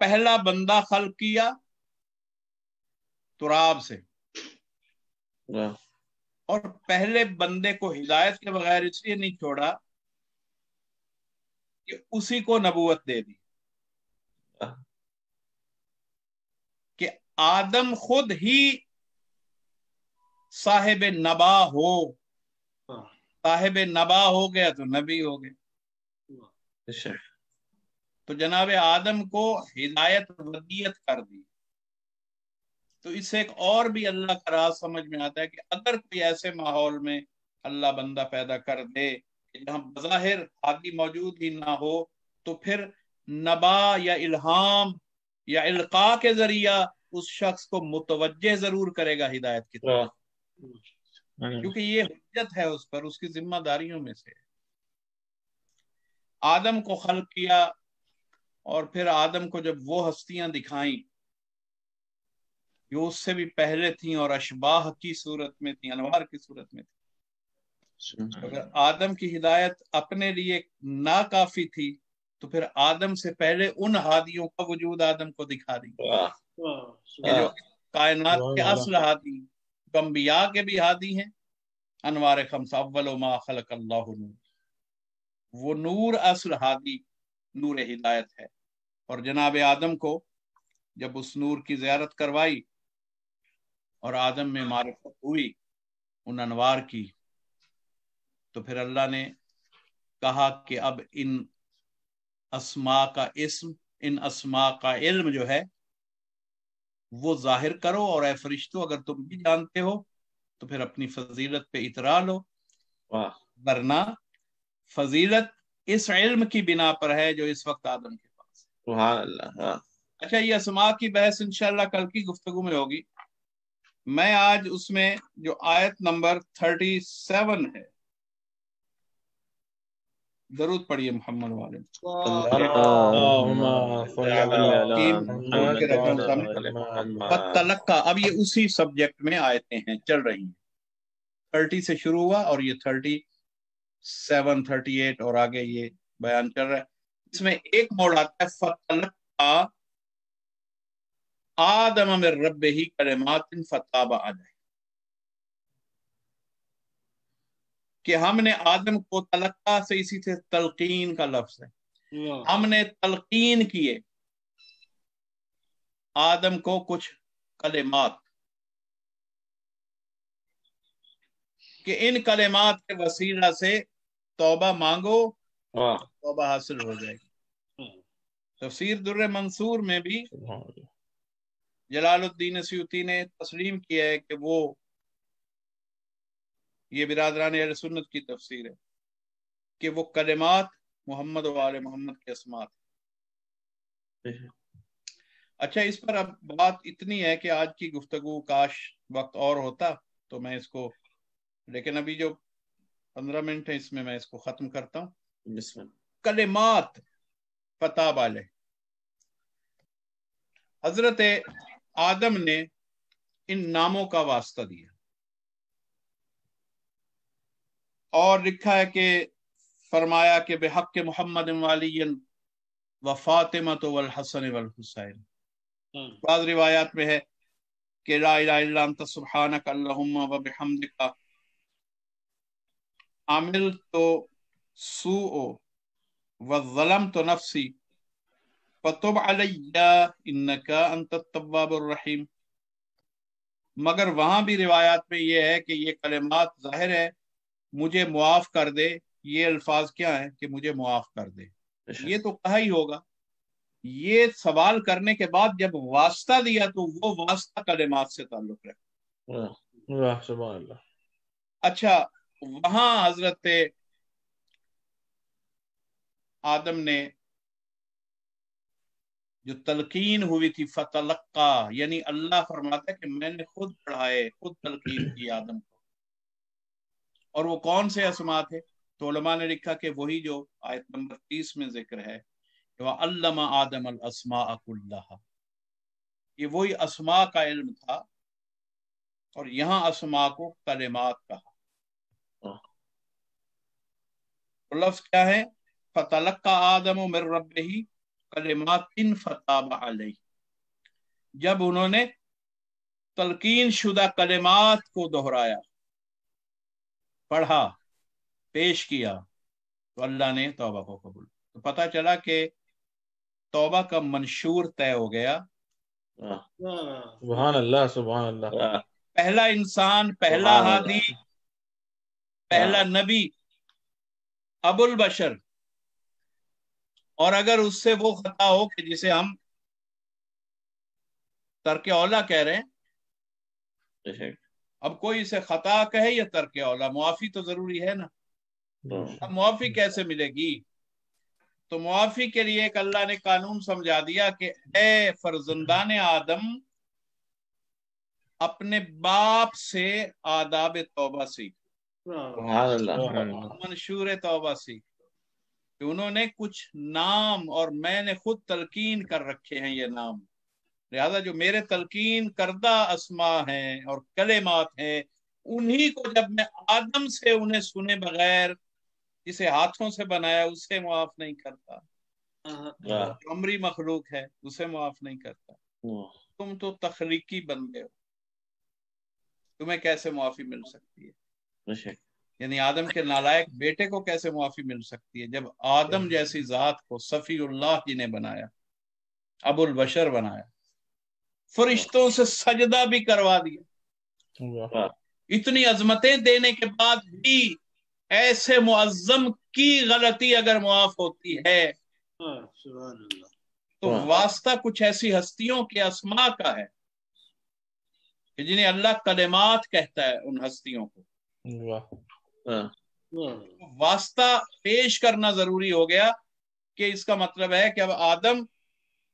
پہلا بندہ خلق کیا تراب سے، اور پہلے بندے کو ہدایت کے بغیر اس لیے نہیں چھوڑا کہ اسی کو نبوت دے دی، کہ آدم خود ہی صاحب نبا ہو، صاحب نبا ہو گیا تو نبی ہو گئے۔ تو جناب آدم کو ہدایت ودیت کر دی۔ تو اس سے ایک اور بھی اللہ کا راز سمجھ میں آتا ہے کہ اگر کوئی ایسے ماحول میں اللہ بندہ پیدا کر دے کہ جہاں بظاہر ہادی موجود ہی نہ ہو، تو پھر نبا یا الہام یا القاء کے ذریعہ اس شخص کو متوجہ ضرور کرے گا ہدایت کی طرف، کیونکہ یہ حجت ہے اس پر، اس کی ذمہ داریوں میں سے۔ آدم کو خلق کیا، اور پھر آدم کو جب وہ ہستیاں دکھائیں جو اس سے بھی پہلے تھیں اور اشباہ کی صورت میں تھیں، انوار کی صورت میں تھیں، اگر آدم کی ہدایت اپنے لیے ناکافی تھی تو پھر آدم سے پہلے ان ہادیوں کا وجود آدم کو دکھا دی، کہ جو کائنات کے اصل ہادی، انبیاء کے بھی ہادی ہیں، انوار خمسہ، اول ما خلق اللہ نور، وہ نور اصل ہادی نور ہدایت ہے۔ اور جناب آدم کو جب اس نور کی زیارت کروائی اور آدم میں معرفت ہوئی ان انوار کی، تو پھر اللہ نے کہا کہ اب ان اسماء کا اسم، ان اسماء کا علم جو ہے وہ ظاہر کرو، اور اے فرشتو اگر تم بھی جانتے ہو تو پھر اپنی فضیلت پہ اترا لو، ورنہ فضیلت اس علم کی بنا پر ہے جو اس وقت آدم کے پاس ہے۔ سبحان اللہ۔ اچھا، یہ اسماء کی بحث انشاءاللہ کل کی گفتگو میں ہوگی۔ میں آج اس میں جو آیت نمبر 37 ہے، درود پڑھیے محمد والے، فتلقى، اب یہ اسی سبجیکٹ میں آیتیں ہیں چل رہی ہیں، 30 سے شروع ہوا اور یہ 37 38 اور آگے یہ بیان چل رہا ہے۔ اس میں ایک موڑ آتا ہے فتلقى آدم من ربہ کلمات فتاب علیہ، کہ ہم نے آدم کو تلقا سے اسی سے تلقین کا لفظ ہے، ہم نے تلقین کیے آدم کو کچھ کلمات، کہ ان کلمات کے وسیلہ سے توبہ مانگو، توبہ حاصل ہو جائے گی۔ تفسیر در منصور میں بھی جلال الدین سیوطی نے تسلیم کیا ہے کہ وہ، یہ برادران اہل سنت کی تفسیر ہے، کہ وہ کلمات محمد و آل محمد کے اسماء تھے۔ اچھا، اس پر اب بات اتنی ہے کہ آج کی گفتگو کاش وقت اور ہوتا تو میں اس کو، لیکن ابھی جو 15 منٹ ہے اس میں میں اس کو ختم کرتا ہوں۔ بسم اللہ۔ کلمات فتاب علیہ، حضرت آدم نے ان ناموں کا واسطہ دیا، اور لکھا ہے کہ فرمایا کہ بحق محمد وعلی و فاطمہ والحسن والحسین. بعض روایات میں ہے کہ لا الہ الا انت سبحانک اللہم و بحمدک عملت سوء وظلمت نفسی فتب علی انک انت التواب الرحیم. مگر وہاں بھی روایات میں یہ ہے کہ یہ کلمات ظاہر ہے مجھے معاف کر دے. یہ الفاظ کیا ہیں کہ مجھے معاف کر دے؟ یہ تو کہا ہی ہوگا. یہ سوال کرنے کے بعد جب واسطہ دیا تو وہ واسطہ کلمات سے تعلق رکھتا. واہ سبحان اللہ. اچھا، وہاں حضرت آدم نے جو تلقین ہوئی تھی فتلقا، یعنی اللہ فرماتا ہے کہ میں نے خود پڑھائے، خود تلقین کی آدم کو. اور وہ کون سے اسماء تھے؟ تو علماء نے لکھا کہ وہی جو آیت نمبر 30 میں ذکر ہے کہ وَعَلَّمَ آدَمَ الْأَسْمَاءَ كُلَّهَا. یہ وہی اسماء کا علم تھا، اور یہاں اسماء کو کلمات کہا. لفظ کیا ہے؟ فَتَلَقَّى آدَمُ مِن رَبِّهِ کلمات فتاب علیہ. جب انہوں نے تلقین شدہ کلمات کو دہرایا، پڑھا، پیش کیا، تو اللہ نے توبہ کو قبول. تو پتہ چلا کہ توبہ کا منشور طے ہو گیا. سبحان اللہ سبحان اللہ. پہلا انسان، پہلا ہادی، پہلا نبی ابو البشر، اور اگر اس سے وہ خطا ہو کہ جسے ہم ترک اولا کہہ رہے ہیں، اب کوئی اسے خطا کہے یا ترک اولا، معافی تو ضروری ہے نا. اب معافی کیسے ملے گی؟ تو معافی کے لیے ایک اللہ نے قانون سمجھا دیا کہ اے فرزندان آدم، اپنے باپ سے آداب توبہ سیکھ، منشور توبہ سیکھ. کہ انہوں نے کچھ نام اور میں نے خود تلقین کر رکھے ہیں یہ نام، لہذا جو میرے تلقین کردہ اسماء ہیں اور کلمات ہیں، انہی کو جب میں آدم سے انہیں سنے بغیر جسے ہاتھوں سے بنایا اسے معاف نہیں کرتا، عمری مخلوق ہے اسے معاف نہیں کرتا. تم تو تخلیقی بندے ہو، تمہیں کیسے معافی مل سکتی ہے؟ یعنی آدم کے نالائق بیٹے کو کیسے معافی مل سکتی ہے جب آدم جیسی ذات کو صفی اللہ جی نے بنایا، ابو البشر بنایا، فرشتوں سے سجدہ بھی کروا دیا، اتنی عظمتیں دینے کے بعد بھی ایسے معظم کی غلطی اگر معاف ہوتی ہے تو واسطہ کچھ ایسی ہستیوں کے اسماء کا ہے کہ جنہیں اللہ کلمات کہتا ہے. ان ہستیوں کو واسطہ پیش کرنا ضروری ہو گیا کہ اس کا مطلب ہے کہ اب آدم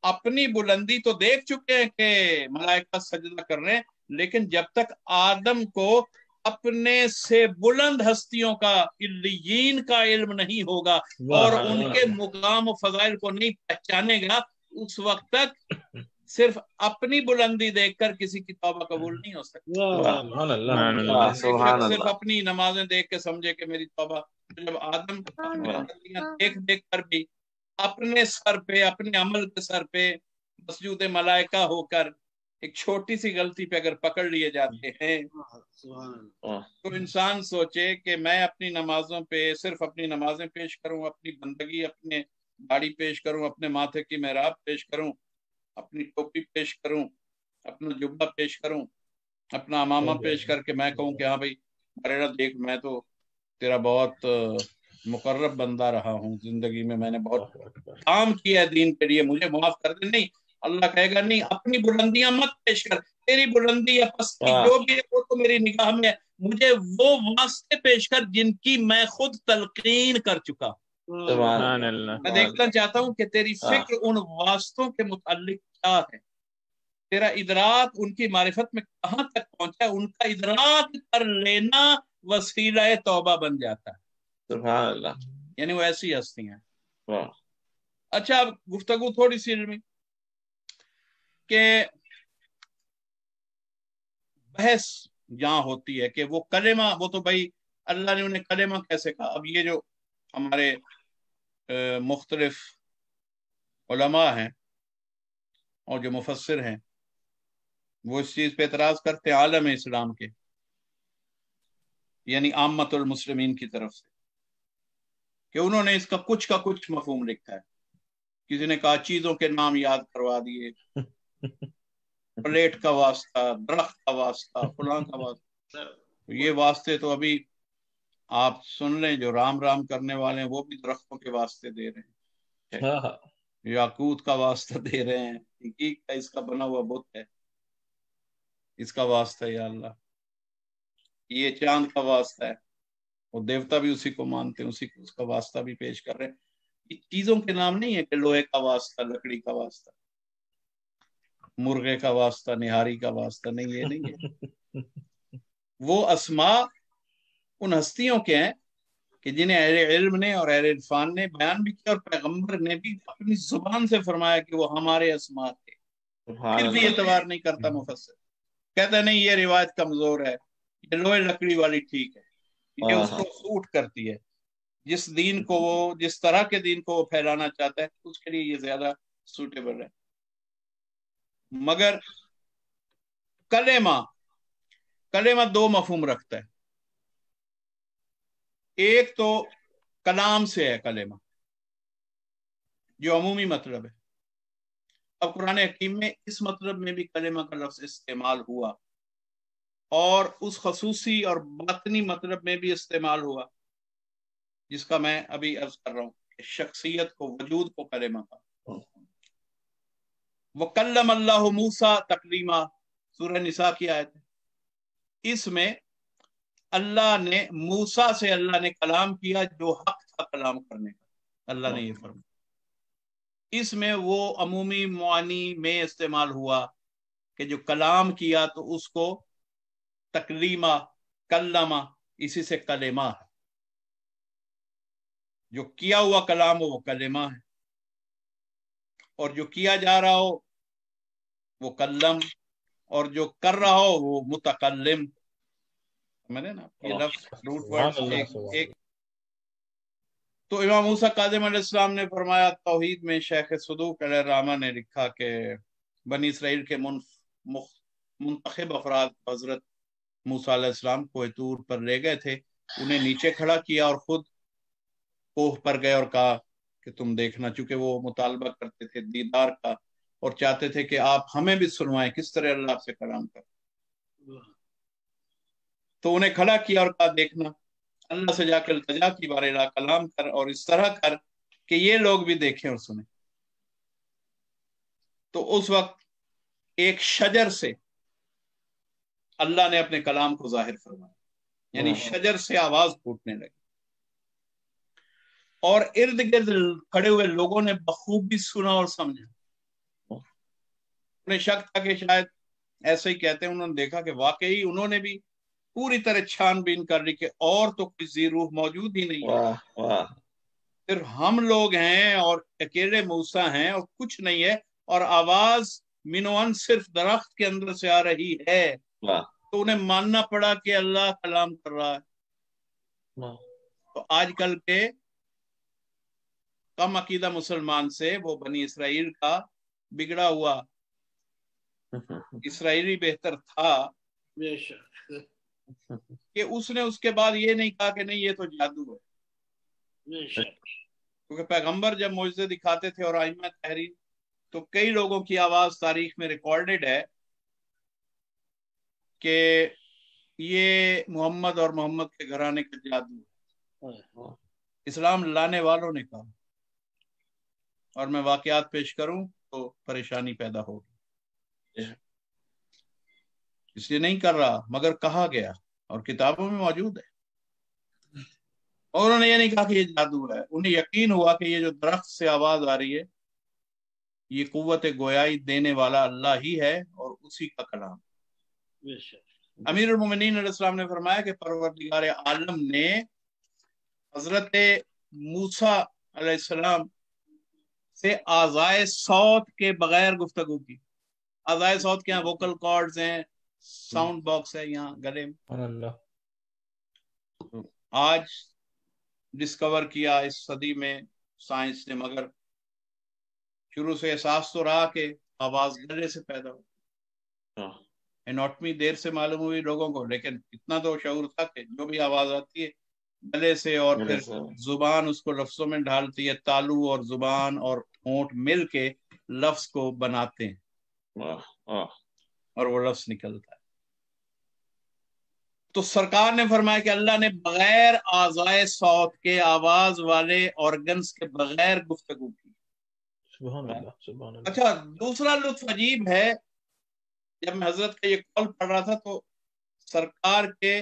اپنی بلندی تو دیکھ چکے ہیں کہ ملائکہ سجدہ کر رہے ہیں، لیکن جب تک آدم کو اپنے سے بلند ہستیوں کا، علیین کا علم نہیں ہوگا اور ان کے مقام و فضائل کو نہیں پہچانے گا، اس وقت تک صرف اپنی بلندی دیکھ کر کسی کی توبہ قبول نہیں ہو سکتی. سبحان اللہ. صرف اپنی نمازیں دیکھ کے سمجھے کہ میری توبہ. جب آدم دیکھ دیکھ کر بھی اپنے سر پہ، اپنے عمل کے سر پہ مسجود ملائکہ ہو کر ایک چھوٹی سی غلطی پہ اگر پکڑ لیے جاتے ہیں تو انسان سوچے کہ میں اپنی نمازوں پہ صرف اپنی نمازیں پیش کروں، اپنی بندگی، اپنے داڑھی پیش کروں، اپنے ماتھے کی محراب پیش کروں، اپنی ٹوپی پیش کروں، اپنا جبہ پیش کروں، اپنا امامہ پیش کر کے میں کہوں کہ ہاں بھائی ارے دیکھ میں تو تیرا بہت مقرب بندہ رہا ہوں، زندگی میں میں نے بہت کام کیا ہے دین کے لیے، مجھے معاف کر دے. نہیں، اللہ کہے گا نہیں، اپنی بلندیاں مت پیش کر، تیری بلندی یا پستی جو بھی ہے وہ تو میری نگاہ میں ہے، مجھے وہ واسطے پیش کر جن کی میں خود تلقین کر چکا. سبحان اللہ. میں دیکھنا چاہتا ہوں کہ تیری فکر ان واسطوں کے متعلق کیا ہے، تیرا ادراک ان کی معرفت میں کہاں تک پہنچا ہے. ان کا ادراک کر لینا وسیلہ توبہ بن جاتا ہے. سبحان اللہ. یعنی وہ ایسی ہستی ہیں. اچھا، اب گفتگو تھوڑی سی علمی کہ بحث جہاں ہوتی ہے کہ وہ کلمہ، وہ تو بھائی اللہ نے انہیں کلمہ کیسے کہا؟ اب یہ جو ہمارے مختلف علماء ہیں اور جو مفسر ہیں وہ اس چیز پہ اعتراض کرتے ہیں عالم اسلام کے، یعنی عامت المسلمین کی طرف سے، کہ انہوں نے اس کا کچھ مفہوم لکھا ہے۔ کسی نے کہا چیزوں کے نام یاد کروا دیے، پلیٹ کا واسطہ، درخت کا واسطہ، فلاں کا واسطہ۔ یہ واسطے تو ابھی آپ سن لیں، جو رام رام کرنے والے ہیں وہ بھی درختوں کے واسطے دے رہے ہیں، یاقوت کا واسطہ دے رہے ہیں، حقیق کا اس کا بنا ہوا بت ہے، اس کا واسطہ یا اللہ، یہ چاند کا واسطہ ہے، وہ دیوتا بھی اسی کو مانتے ہیں، اسی کو اس کا واسطہ بھی پیش کر رہے ہیں۔ یہ چیزوں کے نام نہیں ہے کہ لوہے کا واسطہ، لکڑی کا واسطہ، مرغے کا واسطہ، نہاری کا واسطہ، نہیں، یہ نہیں ہے۔ وہ اسماء ان ہستیوں کے ہیں کہ جنہیں اہل علم نے اور اہل عرفان نے بیان بھی کیا، اور پیغمبر نے بھی اپنی زبان سے فرمایا کہ وہ ہمارے اسماء تھے، پھر بھی اعتبار نہیں کرتا مفسر، کہتا ہے نہیں یہ روایت کمزور ہے، یہ لوہے لکڑی والی ٹھیک ہے، یہ اس کو سوٹ کرتی ہے، جس دین کو وہ، جس طرح کے دین کو وہ پھیلانا چاہتا ہے اس کے لیے یہ زیادہ سوٹیبل ہے۔ مگر کلمہ دو مفہوم رکھتا ہے، ایک تو کلام سے ہے کلمہ، جو عمومی مطلب ہے۔ اب قرآن حکیم میں اس مطلب میں بھی کلمہ کا لفظ استعمال ہوا، اور اس خصوصی اور باطنی مطلب میں بھی استعمال ہوا، جس کا میں ابھی عرض کر رہا ہوں کہ شخصیت کو، وجود کو کلمہ کا۔ وَكَلَّمَ اللَّهُ مُوسَىٰ تَكْلِيمًا، سورہ نساء کی آیت ہے۔ اس میں اللہ نے موسیٰ سے اللہ نے کلام کیا جو حق تھا کلام کرنے کا، اللہ نے یہ فرمایا۔ اس میں وہ عمومی معنی میں استعمال ہوا کہ جو کلام کیا تو اس کو تکلیمہ، کلمہ، اسی سے کلمہ ہے، جو کیا ہوا کلام ہو وہ کلمہ ہے، اور جو کیا جا رہا ہو وہ کلم، اور جو کر رہا ہو وہ متکلم۔ میں نے نا یہ لفظ روٹ ورڈ ایک تو امام موسیٰ کاظم علیہ السلام نے فرمایا، توحید میں شیخ صدوق علیہ الرحمہ نے لکھا کہ بنی اسرائیل کے منتخب افراد حضرت موسیٰ علیہ السلام کوہ طور پر لے گئے تھے، انہیں نیچے کھڑا کیا اور خود کوہ پر گئے اور کہا کہ تم دیکھنا، چونکہ وہ مطالبہ کرتے تھے دیدار کا اور چاہتے تھے کہ آپ ہمیں بھی سنوائیں کس طرح اللہ سے کلام کر، تو انہیں کھڑا کیا اور کہا دیکھنا، اللہ سے جا کے التجا کی، بارے لا کلام کر اور اس طرح کر کہ یہ لوگ بھی دیکھیں اور سنیں۔ تو اس وقت ایک شجر سے اللہ نے اپنے کلام کو ظاہر فرمایا، یعنی شجر سے آواز پھوٹنے لگی، اور ارد گرد کھڑے ہوئے لوگوں نے بخوبی سنا اور سمجھا۔ انہیں شک تھا کہ شاید ایسے ہی کہتے ہیں، انہوں نے دیکھا کہ واقعی انہوں نے بھی پوری طرح چھان بین کر لی کہ اور تو کوئی ذی روح موجود ہی نہیں ہے، صرف ہم لوگ ہیں اور اکیلے موسیٰ ہیں اور کچھ نہیں ہے، اور آواز منوان صرف درخت کے اندر سے آ رہی ہے، تو انہیں ماننا پڑا کہ اللہ کلام کر رہا ہے۔ تو آج کل کے کم عقیدہ مسلمان سے وہ بنی اسرائیل کا بگڑا ہوا اسرائیلی بہتر تھا کہ اس نے اس کے بعد یہ نہیں کہا کہ نہیں یہ تو جادو ہے، کیونکہ پیغمبر جب معجزے دکھاتے تھے اور ائمہ تحریر، تو کئی لوگوں کی آواز تاریخ میں ریکارڈڈ ہے کہ یہ محمد اور محمد کے گھرانے کا جادو ہے، اسلام لانے والوں نے کہا، اور میں واقعات پیش کروں تو پریشانی پیدا ہوگی، اس لیے نہیں کر رہا، مگر کہا گیا اور کتابوں میں موجود ہے۔ اور انہوں نے یہ نہیں کہا کہ یہ جادو ہے، انہیں یقین ہوا کہ یہ جو درخت سے آواز آ رہی ہے یہ قوت گویائی دینے والا اللہ ہی ہے اور اسی کا کلام۔ امیر المومنین علیہ السلام نے فرمایا کہ پروردگار عالم نے حضرت موسیٰ علیہ السلام سے آزائے صوت کے بغیر گفتگو کی۔ آزائے صوت کے یہاں ووکل کارڈز ہیں، ساؤنڈ باکس ہے یہاں گلے میں، آج ڈسکور کیا اس صدی میں سائنس نے، مگر شروع سے احساس تو رہا کہ آواز گلے سے پیدا ہو. اناٹمی دیر سے معلوم ہوئی لوگوں کو، لیکن اتنا تو شعور تھا کہ جو بھی آواز آتی ہے گلے سے، اور پھر زبان اس کو لفظوں میں ڈھالتی ہے، تالو اور زبان اور ہونٹ مل کے لفظ کو بناتے ہیں اور وہ لفظ نکلتا ہے. تو سرکار نے فرمایا کہ اللہ نے بغیر اعضائے صوت کے، آواز والے آرگنز کے بغیر گفتگو کی. سبحان اللہ سبحان اللہ. اچھا، دوسرا لطف عجیب ہے، جب میں حضرت کا یہ قول پڑھ رہا تھا تو سرکار کے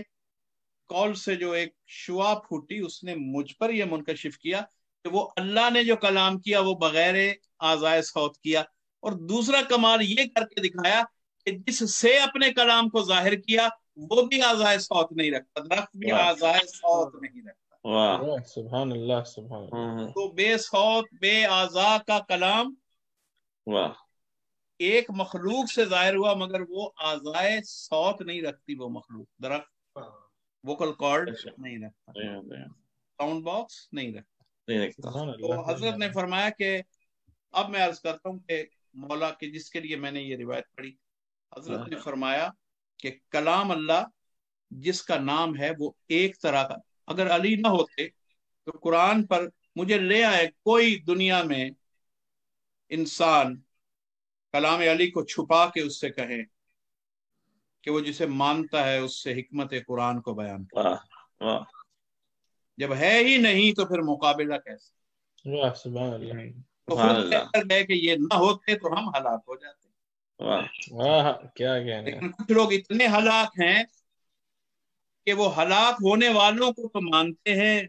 قول سے جو ایک شعاع پھوٹی، اس نے مجھ پر یہ منکشف کیا کہ وہ اللہ نے جو کلام کیا وہ بغیر اعضائے صوت کیا، اور دوسرا کمال یہ کر کے دکھایا کہ جس سے اپنے کلام کو ظاہر کیا وہ بھی اعضائے صوت نہیں رکھتا، درخت بھی اعضائے صوت نہیں رکھتا. سبحان اللہ سبحان اللہ. تو بے صوت بے اعضاء کا کلام ایک مخلوق سے ظاہر ہوا، مگر وہ اعضائے صوت نہیں رکھتی. وہ مخلوق درخت ووکل کارڈ نہیں رکھتا، ساؤنڈ باکس نہیں رکھتا. تو حضرت نے فرمایا کہ اب میں عرض کرتا ہوں کہ مولا کے جس کے لیے میں نے یہ روایت پڑھی، حضرت نے فرمایا کہ کلام اللہ جس کا نام ہے وہ ایک طرح کا، اگر علی نہ ہوتے تو قرآن پر مجھے لے آئے کوئی دنیا میں انسان کلام علی کو چھپا کے اس سے کہے کہ وہ جسے مانتا ہے اس سے حکمت قرآن کو بیان کرے. جب ہے ہی نہیں تو پھر مقابلہ کیسے؟ سبحان اللہ. تو خود کہہ گئے کہ یہ نہ ہوتے تو ہم ہلاک ہو جاتے. کیا کہنے. لیکن کچھ لوگ اتنے ہلاک ہیں کہ وہ ہلاک ہونے والوں کو تو مانتے ہیں،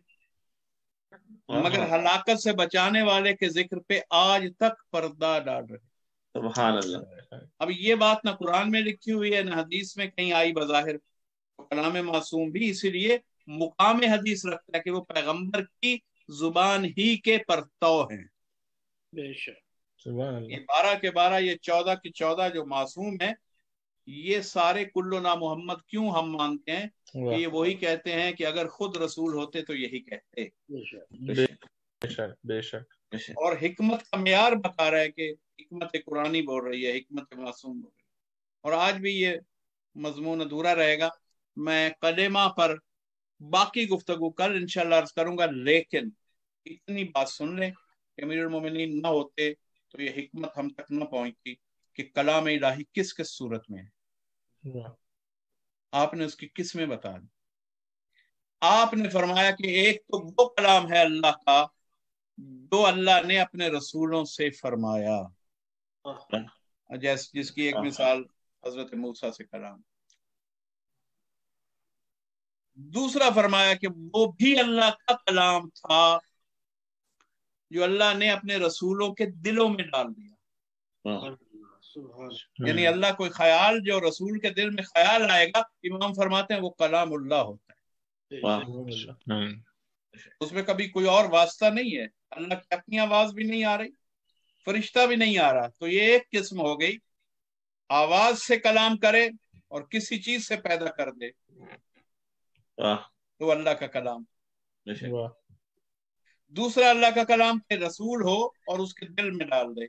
مگر ہلاکت سے بچانے والے کے ذکر پہ آج تک پردہ ڈال رہے. سبحان اللہ. اب یہ بات نہ قرآن میں لکھی ہوئی ہے نہ حدیث میں کہیں آئی بظاہر. کلام معصوم بھی اسی لیے مقام حدیث رکھتا ہے کہ وہ پیغمبر کی زبان ہی کے پرتو ہیں. بے شک. سبحان اللہ. یہ 12 کے 12، یہ 14 کے 14 جو معصوم ہیں، یہ سارے کلنا محمد کیوں ہم مانتے ہیں کہ یہ وہی کہتے ہیں کہ اگر خود رسول ہوتے تو یہی کہتے. بے شک بے شک. اور حکمت کا معیار بتا رہا ہے کہ حکمت قرآنی بول رہی ہے، حکمت معصوم بول رہی ہے. اور آج بھی یہ مضمون ادھورا رہے گا. میں کلمہ پر باقی گفتگو کل انشاءاللہ عرض کروں گا، لیکن اتنی بات سن لیں کہ امیر المومنین نہ ہوتے تو یہ حکمت ہم تک نہ پہنچتی کہ کلام الہی کس کس صورت میں ہے. آپ نے اس کی قسمیں بتا دی. آپ نے فرمایا کہ ایک تو وہ کلام ہے اللہ کا جو اللہ نے اپنے رسولوں سے فرمایا، جس کی ایک مثال حضرت موسیٰ سے کلام. دوسرا فرمایا کہ وہ بھی اللہ کا کلام تھا جو اللہ نے اپنے رسولوں کے دلوں میں ڈال دیا. یعنی اللہ کوئی خیال جو رسول کے دل میں خیال آئے گا، امام فرماتے ہیں وہ کلام اللہ ہوتا ہے. اس میں کبھی کوئی اور واسطہ نہیں ہے، اللہ کی اپنی آواز بھی نہیں آ رہی، فرشتہ بھی نہیں آ رہا. تو یہ ایک قسم ہو گئی، آواز سے کلام کرے اور کسی چیز سے پیدا کر دے تو اللہ کا کلام. دوسرا اللہ کا کلام کہ رسول ہو اور اس کے دل میں ڈال دے،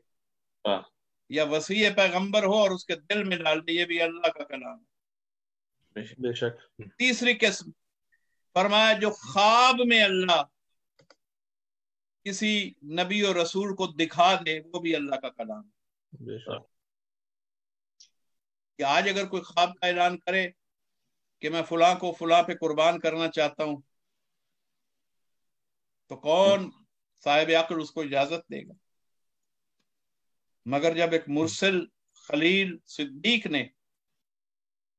یا وسیع پیغمبر ہو اور اس کے دل میں ڈال دے، یہ بھی اللہ کا کلام ہے. بے شک. تیسری قسم فرمایا جو خواب میں اللہ کسی نبی اور رسول کو دکھا دے، وہ بھی اللہ کا کلام ہے. بے شک. کہ آج اگر کوئی خواب کا اعلان کرے کہ میں فلاں کو فلاں پہ قربان کرنا چاہتا ہوں، تو کون صاحب عقل اس کو اجازت دے گا؟ مگر جب ایک مرسل خلیل صدیق نے،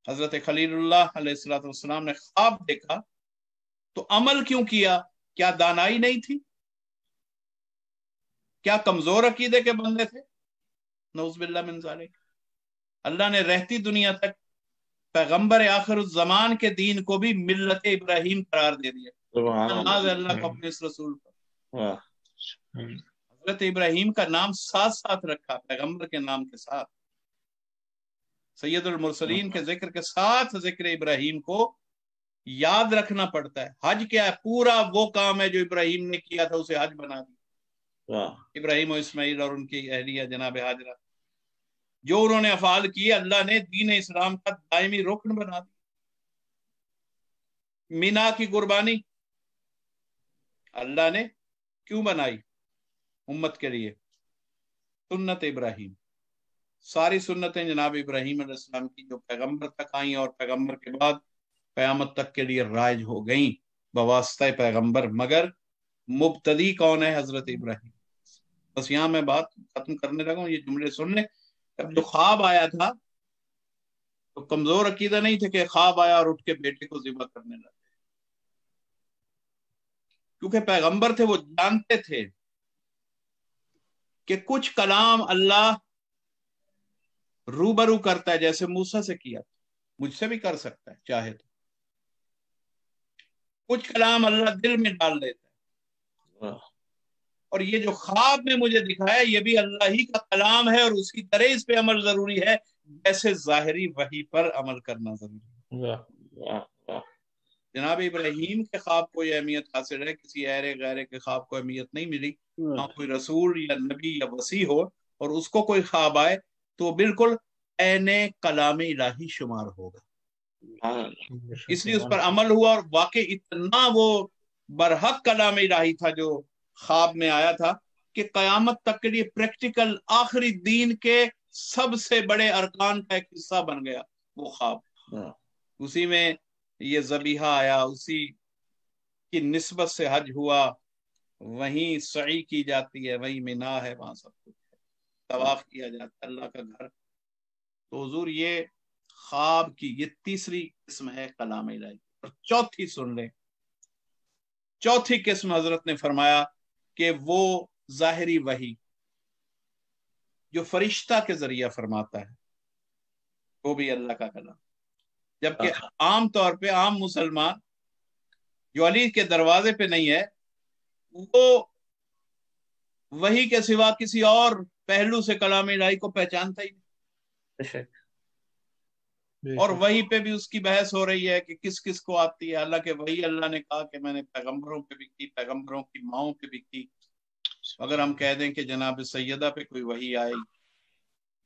حضرت خلیل اللہ علیہ السلام نے خواب دیکھا تو عمل کیوں کیا؟ کیا دانائی نہیں تھی؟ کیا کمزور عقیدے کے بندے تھے؟ نعوذ باللہ من ذالک. اللہ نے رہتی دنیا تک پیغمبر آخر الزمان کے دین کو بھی ملت ابراہیم قرار دے دیا. ناز اللہ کو اپنے اس رسول پر. حضرت ابراہیم کا نام ساتھ ساتھ رکھا پیغمبر کے نام کے ساتھ، سید المرسلین کے ذکر کے ساتھ ذکر ابراہیم کو یاد رکھنا پڑتا ہے. حج کیا ہے؟ پورا وہ کام ہے جو ابراہیم نے کیا تھا اسے حج بنا دیا. ابراہیم و اسماعیل اور ان کی اہلیہ جناب حاجرہ، جو انہوں نے افعال کیے اللہ نے دین اسلام کا دائمی رکن بنا دیا. مینا کی قربانی اللہ نے کیوں بنائی؟ امت کے لیے سنت ابراہیم. ساری سنتیں جناب ابراہیم علیہ السلام کی جو پیغمبر تک آئیں اور پیغمبر کے بعد قیامت تک کے لیے رائج ہو گئیں بواسطہ پیغمبر. مگر مبتدی کون ہے؟ حضرت ابراہیم. بس یہاں میں بات ختم کرنے لگا ہوں، یہ جملے سن لیں. جب جو خواب آیا تھا تو کمزور عقیدہ نہیں تھے کہ خواب آیا اور اٹھ کے بیٹے کو ذبح کرنے لگے، کیونکہ پیغمبر تھے، وہ جانتے تھے کہ کچھ کلام اللہ روبرو کرتا ہے، جیسے موسیٰ سے کیا مجھ سے بھی کر سکتا ہے چاہے تو. کچھ کلام اللہ دل میں ڈال دیتا ہے، اور یہ جو خواب میں مجھے دکھایا یہ بھی اللہ ہی کا کلام ہے، اور اسی طرح اس پہ عمل ضروری ہے جیسے ظاہری وحی پر عمل کرنا ضروری ہے. جناب ابراہیم کے خواب کو یہ اہمیت حاصل ہے، کسی غیرے کے خواب کو اہمیت نہیں ملی. کوئی رسول یا نبی یا وصی ہو اور اس کو کوئی خواب آئے تو بالکل عین کلام الہی شمار ہوگا. اس لیے اس پر عمل ہوا، اور واقع اتنا وہ برحق کلام الہی تھا جو خواب میں آیا تھا کہ قیامت تک کے لیے پریکٹیکل آخری دین کے سب سے بڑے ارکان کا ایک حصہ بن گیا وہ خواب. اسی میں یہ ذبیحہ آیا، اسی کی نسبت سے حج ہوا، وہیں سعی کی جاتی ہے، وہیں مینا ہے، وہاں سب کچھ ہے، طواف کیا جاتا ہے اللہ کا گھر. تو حضور یہ خواب کی یہ تیسری قسم ہے کلام الہی. اور چوتھی سن لیں، چوتھی قسم حضرت نے فرمایا کہ وہ ظاہری وحی جو فرشتہ کے ذریعہ فرماتا ہے وہ بھی اللہ کا کلام. جبکہ عام طور پہ عام مسلمان جو علی کے دروازے پہ نہیں ہے وہ وحی کے سوا کسی اور پہلو سے کلام الہی کو پہچانتا ہی نہیں. اور وحی پہ بھی اس کی بحث ہو رہی ہے کہ کس کس کو آتی ہے. حالانکہ وہی اللہ نے کہا کہ میں نے پیغمبروں پہ بھی کی، پیغمبروں کی ماؤں پہ بھی کی. اگر ہم کہہ دیں کہ جناب سیدہ پہ کوئی وحی آئی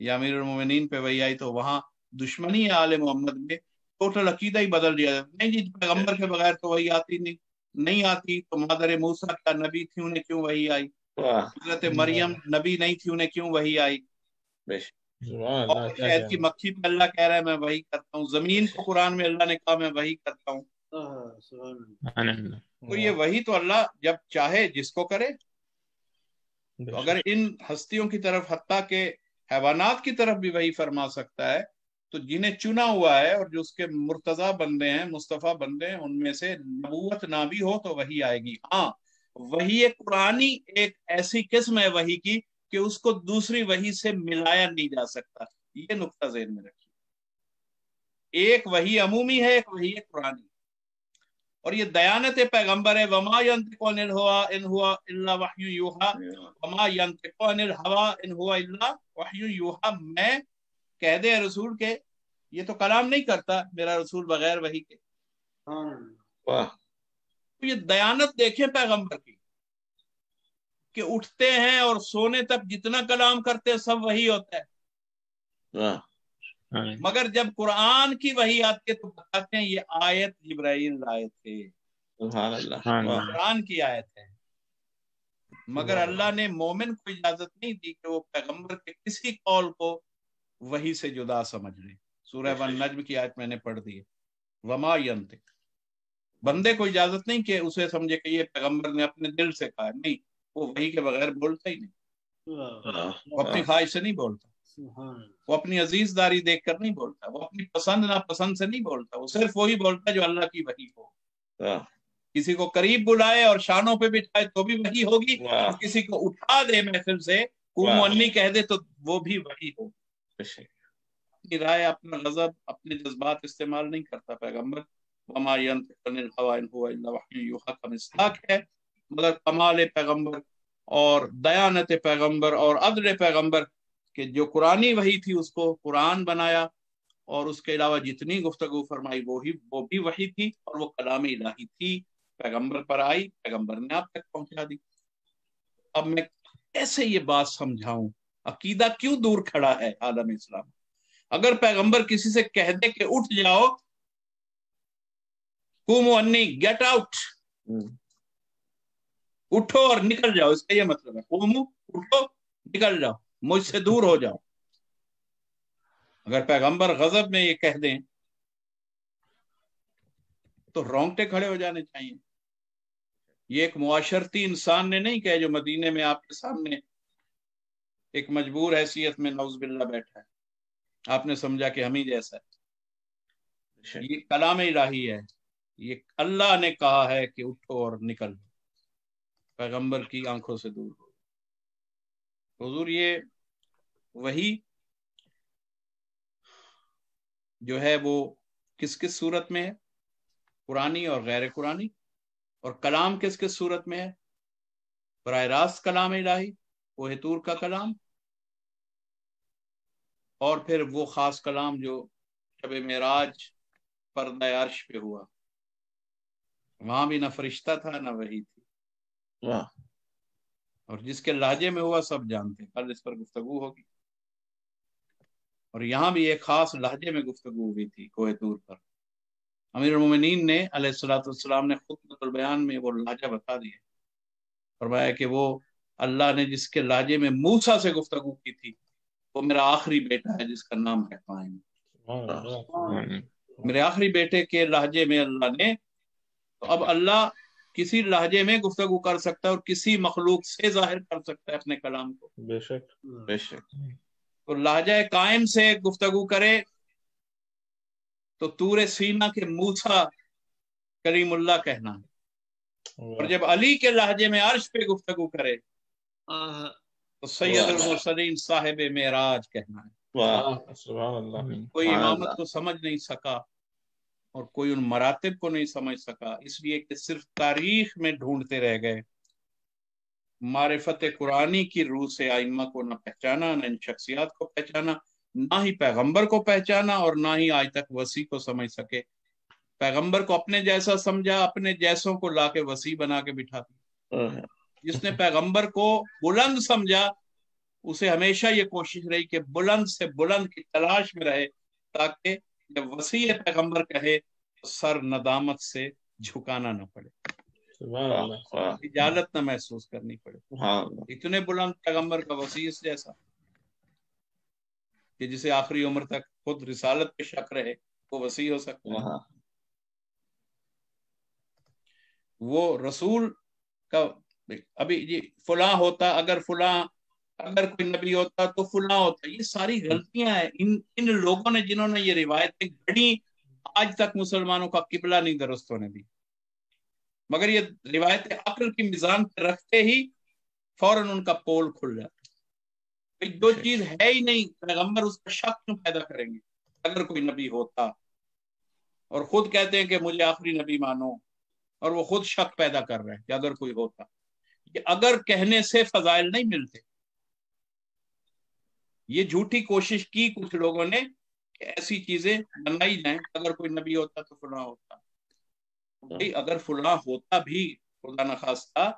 یا امیر المومنین پہ وحی آئی تو وہاں دشمنی ہے آل محمد میں، ٹوٹل عقیدہ ہی بدل دیا جاتا. نہیں جی، پیغمبر کے بغیر تو وحی آتی نہیں آتی. تو مادر موسیٰ کیا نبی تھی، انہیں کیوں وحی آئی؟ حضرت مریم نبی نہیں تھی، انہیں کیوں وحی آئی؟ اور شہد کی مکھی پہ اللہ کہہ رہا ہے میں وحی کرتا ہوں، زمین کو قرآن میں اللہ نے کہا میں وحی کرتا ہوں. تو یہ وحی تو اللہ جب چاہے جس کو کرے. تو اگر ان ہستیوں کی طرف حتیٰ کہ حیوانات کی طرف بھی وحی فرما سکتا ہے تو جنہیں چنا ہوا ہے اور جو اس کے مرتضی بندے ہیں، مصطفیٰ بندے ہیں، ان میں سے نبوت نہ بھی ہو تو وحی آئے گی. ہاں وحی قرآنی ایک ایسی قسم ہے وحی کی کہ اس کو دوسری وحی سے ملایا نہیں جا سکتا. یہ نقطہ ذہن میں رکھیے. ایک وحی عمومی ہے، ایک وحی قرآنی، اور یہ دیانت پیغمبر ہے. وما ينطق عن الهوى ان هو الا وحی یوحى وما ينطق عن الهوى ان هو الا وحی یوحى. میں کہہ دے رسول کے یہ تو کلام نہیں کرتا میرا رسول بغیر وحی کے. تو یہ دیانت دیکھیں پیغمبر کی کہ اٹھتے ہیں اور سونے تک جتنا کلام کرتے ہیں سب وحی ہوتا ہے. مگر جب قرآن کی وحی آتی ہے تو بتاتے ہیں یہ آیت جبرائیل لائے تھے، قرآن کی آیت ہے. مگر اللہ نے مومن کو اجازت نہیں دی کہ وہ پیغمبر کے کسی قول کو وحی سے جدا سمجھ لیں. سورہ والنجم کی آیت میں نے پڑھ دی ہے. وما ینطق، بندے کو اجازت نہیں کہ اسے سمجھے کہ یہ پیغمبر نے اپنے دل سے کہا. نہیں، وہ وحی کے بغیر بولتا ہی نہیں. وہ اپنی خواہش سے نہیں بولتا، وہ اپنی عزیز داری دیکھ کر نہیں بولتا، وہ اپنی پسند ناپسند سے نہیں بولتا. وہ صرف وہی بولتا ہے جو اللہ کی وحی ہو. کسی کو قریب بلائے اور شانوں پہ بٹھائے تو بھی وحی ہوگی، اور کسی کو اٹھا دے محفل سے قوموا انی کہہ دے تو وہ بھی وحی ہو. اپنی رائے، اپنا غضب، اپنے جذبات استعمال نہیں کرتا پیغمبر. وما ينطق عن الهوى ان هو الا وحی یوحى کا مصداق ہے. مگر کمال پیغمبر اور دیانت پیغمبر اور عدل پیغمبر کہ جو قرآنی وحی تھی اس کو قرآن بنایا، اور اس کے علاوہ جتنی گفتگو فرمائی وہ بھی وحی تھی، اور وہ کلام الہی تھی، پیغمبر پر آئی، پیغمبر نے آپ تک پہنچا دی۔ اب میں کیسے یہ بات سمجھاؤں؟ عقیدہ کیوں دور کھڑا ہے عالم اسلام؟ اگر پیغمبر کسی سے کہہ دے کہ اٹھ جاؤ، قوموا انی، گیٹ آؤٹ، اٹھو اور نکل جاؤ، اس کا یہ مطلب ہے قوموا، اٹھو نکل جاؤ، مجھ سے دور ہو جاؤ۔ اگر پیغمبر غضب میں یہ کہہ دیں تو رونگٹے کھڑے ہو جانے چاہیے۔ یہ ایک معاشرتی انسان نے نہیں کہا جو مدینے میں آپ کے سامنے ایک مجبور حیثیت میں نعوذ باللہ بیٹھا ہے، آپ نے سمجھا کہ ہم ہی جیسا ہے۔ یہ کلام الہی ہے، یہ اللہ نے کہا ہے کہ اٹھو اور نکل، پیغمبر کی آنکھوں سے دور ہو۔ حضور یہ وہی جو ہے وہ کس کس صورت میں ہے؟ قرآنی اور غیر قرآنی۔ اور کلام کس کس صورت میں ہے؟ براہ راست کلام الہی، کوہ طور کا کلام، اور پھر وہ خاص کلام جو شب معراج پردہ عرش پہ ہوا، وہاں بھی نہ فرشتہ تھا نہ وحی تھی، اور جس کے لہجے میں ہوا سب جانتے ہیں، کل اس پر گفتگو ہوگی۔ اور یہاں بھی ایک خاص لہجے میں گفتگو ہوئی تھی کوہ طور پر۔ امیر المومنین نے علیہ الصلوۃ والسلام نے خطبۃ البیان میں وہ لہجہ بتا دیا، فرمایا کہ وہ اللہ نے جس کے لہجے میں موسیٰ سے گفتگو کی تھی وہ میرا آخری بیٹا ہے جس کا نام ہے قائم۔ میرے آخری بیٹے کے لہجے میں اللہ نے، تو اب اللہ کسی لہجے میں گفتگو کر سکتا ہے اور کسی مخلوق سے ظاہر کر سکتا ہے اپنے کلام کو، بے شک بے شک۔ تو لہجہ قائم سے گفتگو کرے تو طور سینا کے موسیٰ کریم اللہ کہنا ہے، اور جب علی کے لہجے میں عرش پہ گفتگو کرے تو سید المرسلین صاحب معراج کہنا ہے۔ سبحان اللہ۔ کوئی امامت کو سمجھ نہیں سکا اور کوئی ان مراتب کو نہیں سمجھ سکا، اس لیے کہ صرف تاریخ میں ڈھونڈتے رہ گئے، معرفت قرآنی کی روح سے ائمہ کو نہ پہچانا، نہ ان شخصیات کو پہچانا، نہ ہی پیغمبر کو پہچانا، اور نہ ہی آج تک وسیع کو سمجھ سکے۔ پیغمبر کو اپنے جیسا سمجھا، اپنے جیسوں کو لا کے وسیع بنا کے بٹھا دیا۔ جس نے پیغمبر کو بلند سمجھا اسے ہمیشہ یہ کوشش رہی کہ بلند سے بلند کی تلاش میں رہے، تاکہ جب وسیع پیغمبر کہے تو سر ندامت سے جھکانا نہ پڑے، اجالت نہ محسوس کرنی پڑے۔ اتنے بلند پیغمبر کا وسیع اس جیسا کہ جسے آخری عمر تک خود رسالت پہ شک رہے وہ وسیع ہو سکتا ہے۔ وہ رسول کا ابھی جی فلاں ہوتا، اگر کوئی نبی ہوتا تو فلاں ہوتا، یہ ساری غلطیاں ہیں ان لوگوں نے جنہوں نے یہ روایتیں گھڑی، آج تک مسلمانوں کا قبلہ نہیں درست ہونے دی، مگر یہ روایتیں عقل کی میزان پہ رکھتے ہی فوراً ان کا پول کھل جاتا۔ جو چیز ہے ہی نہیں پیغمبر اس کا شک کیوں پیدا کریں گے؟ اگر کوئی نبی ہوتا، اور خود کہتے ہیں کہ مجھے آخری نبی مانو، اور وہ خود شک پیدا کر رہے ہیں کہ اگر کوئی ہوتا۔ کہ اگر کہنے سے فضائل نہیں ملتے، یہ جھوٹی کوشش کی کچھ لوگوں نے کہ ایسی چیزیں بنائی جائیں، اگر کوئی نبی ہوتا تو فلاں ہوتا۔ اگر فلاں ہوتا بھی خدا نخواستہ،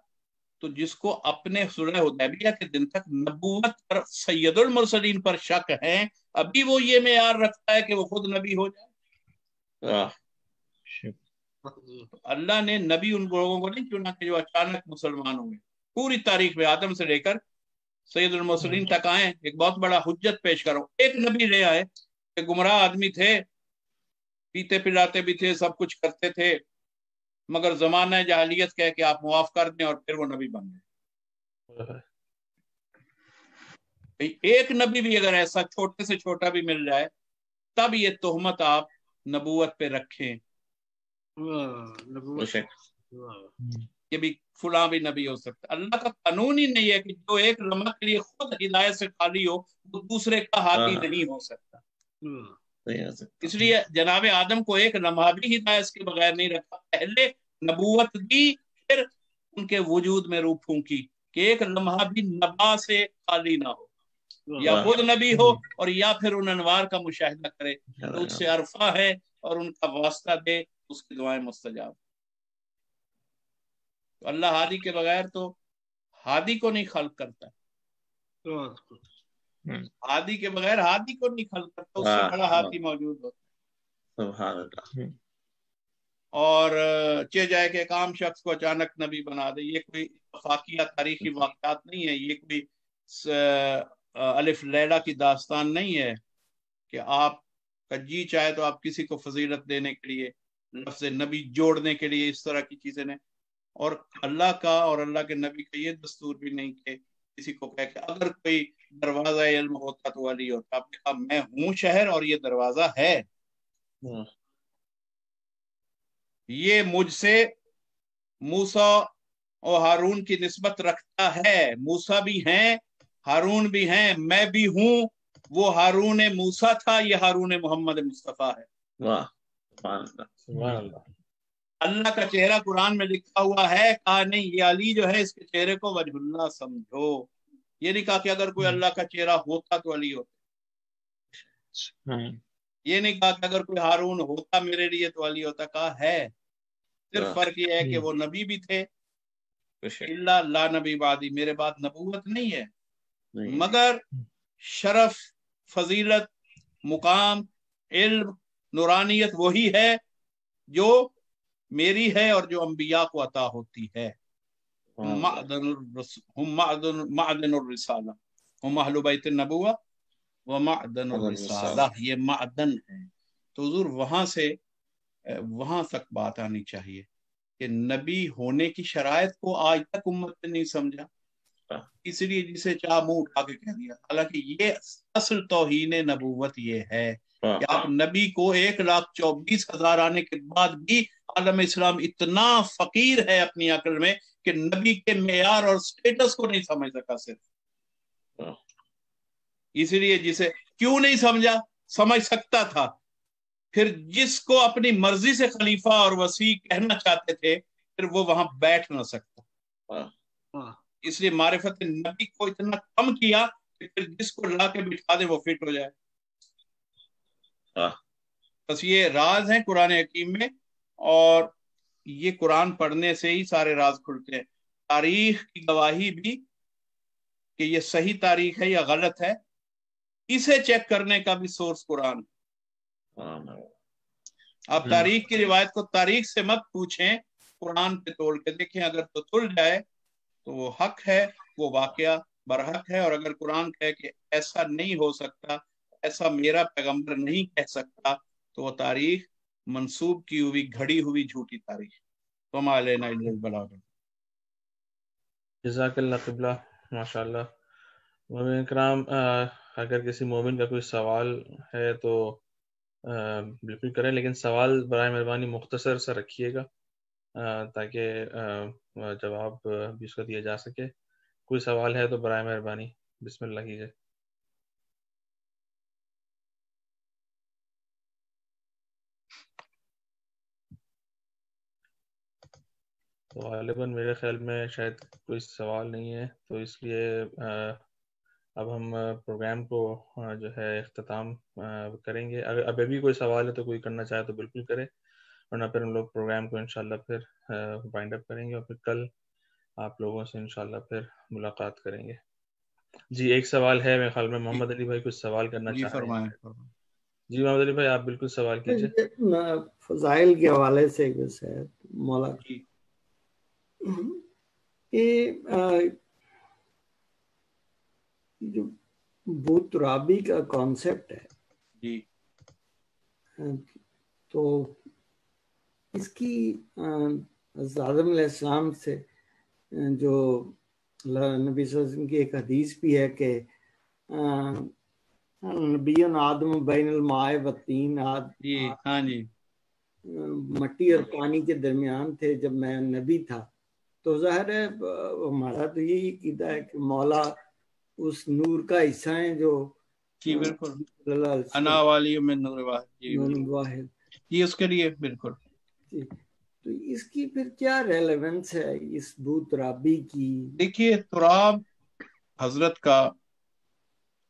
تو جس کو اپنے صلح حدیبیہ کے دن تک نبوت پر سید المرسلین پر شک ہے، ابھی وہ یہ معیار رکھتا ہے کہ وہ خود نبی ہو جائے۔ اللہ نے نبی ان لوگوں کو نہیں چنا کہ جو اچانک مسلمان ہوئے، پوری تاریخ میں آدم سے لے کر سید المرسلین تک آئے۔ ایک بہت بڑا حجت پیش کرو، ایک نبی لے آئے کہ گمراہ آدمی تھے، پیتے پلاتے بھی تھے، سب کچھ کرتے تھے، مگر زمانہ جاہلیت کہہ کہ آپ معاف کر دیں، اور پھر وہ نبی بن گئے۔ ایک نبی بھی اگر ایسا چھوٹے سے چھوٹا بھی مل جائے تب یہ تہمت آپ نبوت پہ رکھیں کہ بھی فلاں بھی نبی ہو سکتا۔ اللہ کا قانون ہی نہیں ہے کہ جو ایک لمحہ کے لیے خود ہدایت سے خالی ہو وہ دوسرے کا ہاتھی نہیں ہو سکتا۔ اس لیے جناب آدم کو ایک لمحہ بھی ہدایت کے بغیر نہیں رکھا، پہلے نبوت دی، پھر ان کے وجود میں روح پھونکی کہ ایک لمحہ بھی نبا سے خالی نہ ہو۔ یا خود نبی ہو اور یا پھر ان انوار کا مشاہدہ کرے تو اس سے عرفہ ہے اور ان کا واسطہ دے اس کی دعائیں مستجاب. تو اللہ ہادی کے بغیر تو ہادی کو نہیں خلق کرتا, ہادی کے بغیر ہادی کو نہیں خلق کرتا, اس سے بڑا ہادی موجود ہوتا. سبحان اللہ. اور چہ جائے کہ ایک عام شخص کو اچانک نبی بنا دے, یہ کوئی اتفاقیہ تاریخی واقعات نہیں ہے, یہ کوئی الف لیلا کی داستان نہیں ہے کہ آپ کا جی چاہے تو آپ کسی کو فضیلت دینے کے لیے لفظ نبی جوڑنے کے لیے اس طرح کی چیزیں نے. اور اللہ کا اور اللہ کے نبی کا یہ دستور بھی نہیں کہ کسی کو کہے کہ اگر کوئی دروازہ علم ہوتا تو ولی ہوتا. آپ نے کہا میں ہوں شہر اور یہ دروازہ ہے, یہ مجھ سے موسیٰ اور ہارون کی نسبت رکھتا ہے. موسیٰ بھی ہیں, ہارون بھی ہیں, میں بھی ہوں. وہ ہارون موسیٰ تھا, یہ ہارون محمد مصطفیٰ ہے. سبحان اللہ. اللہ کا چہرہ قرآن میں لکھا ہوا ہے, کہا نہیں یہ علی جو ہے اس کے چہرے کو وجہ اللہ سمجھو. یہ نہیں کہا کہ اگر کوئی اللہ کا چہرہ ہوتا تو علی ہوتا. یہ نہیں کہا کہ اگر کوئی ہارون ہوتا میرے لیے تو علی ہوتا. کہا ہے, صرف فرق یہ ہے کہ وہ نبی بھی تھے, اللہ لا نبی بعدی, میرے بعد نبوت نہیں ہے, مگر شرف, فضیلت, مقام, علم, نورانیت وہی ہے جو میری ہے اور جو انبیاء کو عطا ہوتی ہے. معدن الرسالہ ہم اہل بیت النبوہ ومعدن الرسالہ, یہ معدن ہے. تو حضور وہاں تک بات آنی چاہیے کہ نبی ہونے کی شرائط کو آج تک امت نے نہیں سمجھا, اس لیے جسے چاہ منہ اٹھا کے کہہ دیا. حالانکہ یہ اصل توہین نبوت یہ ہے کہ آپ نبی کو 1,24,000 آنے کے بعد بھی عالم اسلام اتنا فقیر ہے اپنی عقل میں کہ نبی کے معیار اور سٹیٹس کو نہیں سمجھ سکا. صرف اس لیے جسے کیوں نہیں سمجھا, سمجھ سکتا تھا, پھر جس کو اپنی مرضی سے خلیفہ اور وسیع کہنا چاہتے تھے پھر وہ وہاں بیٹھ نہ سکتا. اس لیے معرفت نبی کو اتنا کم کیا کہ پھر جس کو لا کے بٹھا دے وہ فٹ ہو جائے. بس یہ راز ہیں قرآن حکیم میں, اور یہ قرآن پڑھنے سے ہی سارے راز کھلتے ہیں. تاریخ کی گواہی بھی کہ یہ صحیح تاریخ ہے یا غلط ہے, اسے چیک کرنے کا بھی سورس قرآن. آپ تاریخ کی روایت کو تاریخ سے مت پوچھیں, قرآن پہ توڑ کے دیکھیں. اگر تو تل جائے تو وہ حق ہے, وہ واقعہ برحق ہے. اور اگر قرآن کہے کہ ایسا نہیں ہو سکتا, ایسا میرا پیغمبر نہیں کہہ سکتا, تو وہ تاریخ منسوب کی ہوئی گھڑی ہوئی جھوٹی تاریخ. وما علینا الا البلاغ. جزاک اللہ قبلہ, ماشاء اللہ. مومن کرام, اگر کسی مومن کا کوئی سوال ہے تو بالکل کریں, لیکن سوال برائے مہربانی مختصر سا رکھیے گا تاکہ جواب بھی اس کا دیا جا سکے. کوئی سوال ہے تو برائے مہربانی بسم اللہ کیجیے. تو غالباً میرے خیال میں شاید کوئی سوال نہیں ہے, تو اس لیے اب ہم پروگرام کو جو ہے اختتام کریں گے. اگر اب بھی کوئی سوال ہے تو کوئی کرنا چاہے تو بالکل کرے, ورنہ پھر ہم لوگ پروگرام کو انشاءاللہ پھر وائنڈ اپ کریں گے, اور پھر کل آپ لوگوں سے انشاءاللہ پھر ملاقات کریں گے. جی ایک سوال ہے, میرے خیال میں محمد علی بھائی کچھ سوال کرنا چاہ رہے ہیں. جی محمد علی بھائی آپ بالکل سوال کیجیے. فضائل کے حوالے سے مولا جو بوترابی کا کانسیپٹ ہے جی, تو اس کی آدم علیہ السلام سے جو نبی صلی اللہ علیہ وسلم کی ایک حدیث بھی ہے کہ نبی آدم بین الماء والطین, ہاں جی, مٹی اور پانی کے درمیان تھے جب میں نبی تھا. تو ظاہر ہے ہمارا تو یہی عقیدہ ہے کہ مولا اس نور کا حصہ ہیں جو جی بالکل انا والی من نور واحد, جی اس کے لیے بالکل. جی تو اس کی پھر کیا ریلیونس ہے اس بوترابی کی؟ دیکھیے تراب حضرت کا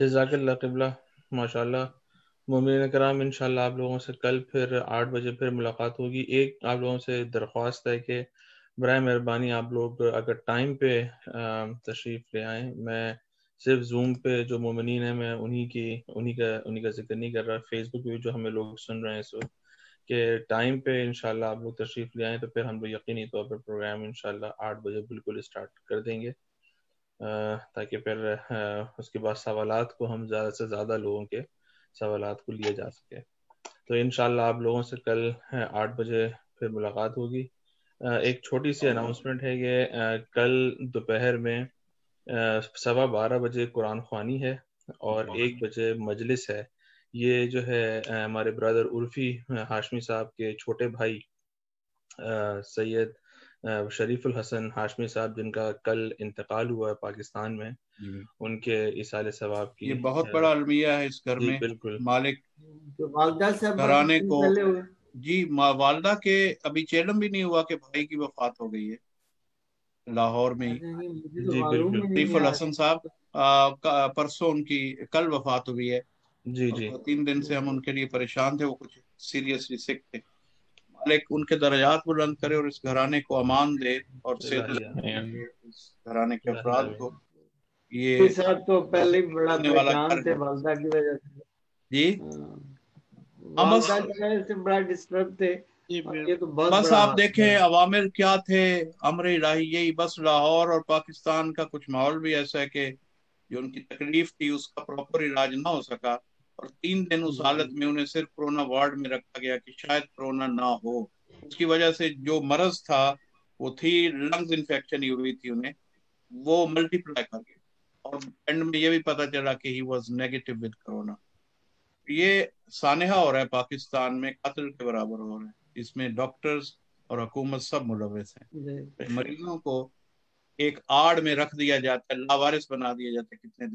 جزاک اللہ قبلہ، ماشاء اللہ۔ مومنین کرام، انشاءاللہ آپ لوگوں سے کل پھر 8 بجے پھر ملاقات ہوگی۔ ایک آپ لوگوں سے درخواست ہے کہ برائے مہربانی آپ لوگ اگر ٹائم پہ تشریف لے آئیں۔ میں صرف زوم پہ جو مومنین ہیں میں انہی کا ذکر نہیں کر رہا، فیس بک پہ جو ہمیں لوگ سن رہے ہیں اس وقت، کہ ٹائم پہ انشاءاللہ آپ لوگ تشریف لے آئیں تو پھر ہم لوگ یقینی طور پر پروگرام انشاءاللہ 8 بجے بالکل اسٹارٹ کر دیں گے، تاکہ پھر اس کے بعد سوالات کو ہم زیادہ سے زیادہ لوگوں کے سوالات کو لیا جا سکے۔ تو انشاءاللہ آپ لوگوں سے کل 8 بجے پھر ملاقات ہوگی۔ ایک چھوٹی سی اناؤنسمنٹ ہے کہ کل دوپہر میں 12:15 بجے قرآن خوانی ہے اور 1 بجے مجلس ہے۔ یہ جو ہے ہمارے برادر عرفی ہاشمی صاحب کے چھوٹے بھائی سید شریف الحسن ہاشمی صاحب، جن کا کل انتقال ہوا ہے پاکستان میں، ان کے ایصال ثواب کی یہ بہت بڑا المیہ ہے اس گھر میں۔ بالکل مالک والدہ صاحب گھرانے کو جی والدہ کے ابھی چیلم بھی نہیں ہوا کہ بھائی کی وفات ہو گئی ہے لاہور میں ہی۔ جی بالکل شریف الحسن صاحب پرسوں ان کی کل وفات ہوئی ہے۔ جی 3 دن سے ہم ان کے لیے پریشان تھے، وہ کچھ سیریسلی سک تھے۔ مالک ان کے درجات بلند کرے اور اس گھرانے کو امان دے اور صحت اس گھرانے کے افراد کو۔ یہ تو پہلے بڑا پریشان تھے والدہ کی وجہ سے، جی والدہ کی وجہ سے بڑا ڈسٹرب تھے۔ بس آپ دیکھیں عوامل کیا تھے، امر الہی یہی، بس لاہور اور پاکستان کا کچھ ماحول بھی ایسا ہے کہ جو ان کی تکلیف تھی اس کا پراپر علاج نہ ہو سکا، اور 3 دن اس حالت میں انہیں صرف کرونا وارڈ میں رکھا گیا کہ شاید کرونا نہ ہو۔ اس کی وجہ سے جو مرض تھا وہ تھی لنگز انفیکشن ہی ہوئی تھی انہیں، وہ ملٹی پلائی کر گیا، اور اینڈ میں یہ بھی پتا چلا کہ he was negative with corona. یہ سانحہ ہو رہا ہے پاکستان میں، قتل کے برابر ہو رہا ہے، اس میں ڈاکٹرز اور حکومت سب ملوث ہیں۔ مریضوں کو ایک آڑ میں رکھ دیا جاتا ہے، لاوارث بنا دیا جاتا ہے کتنے دن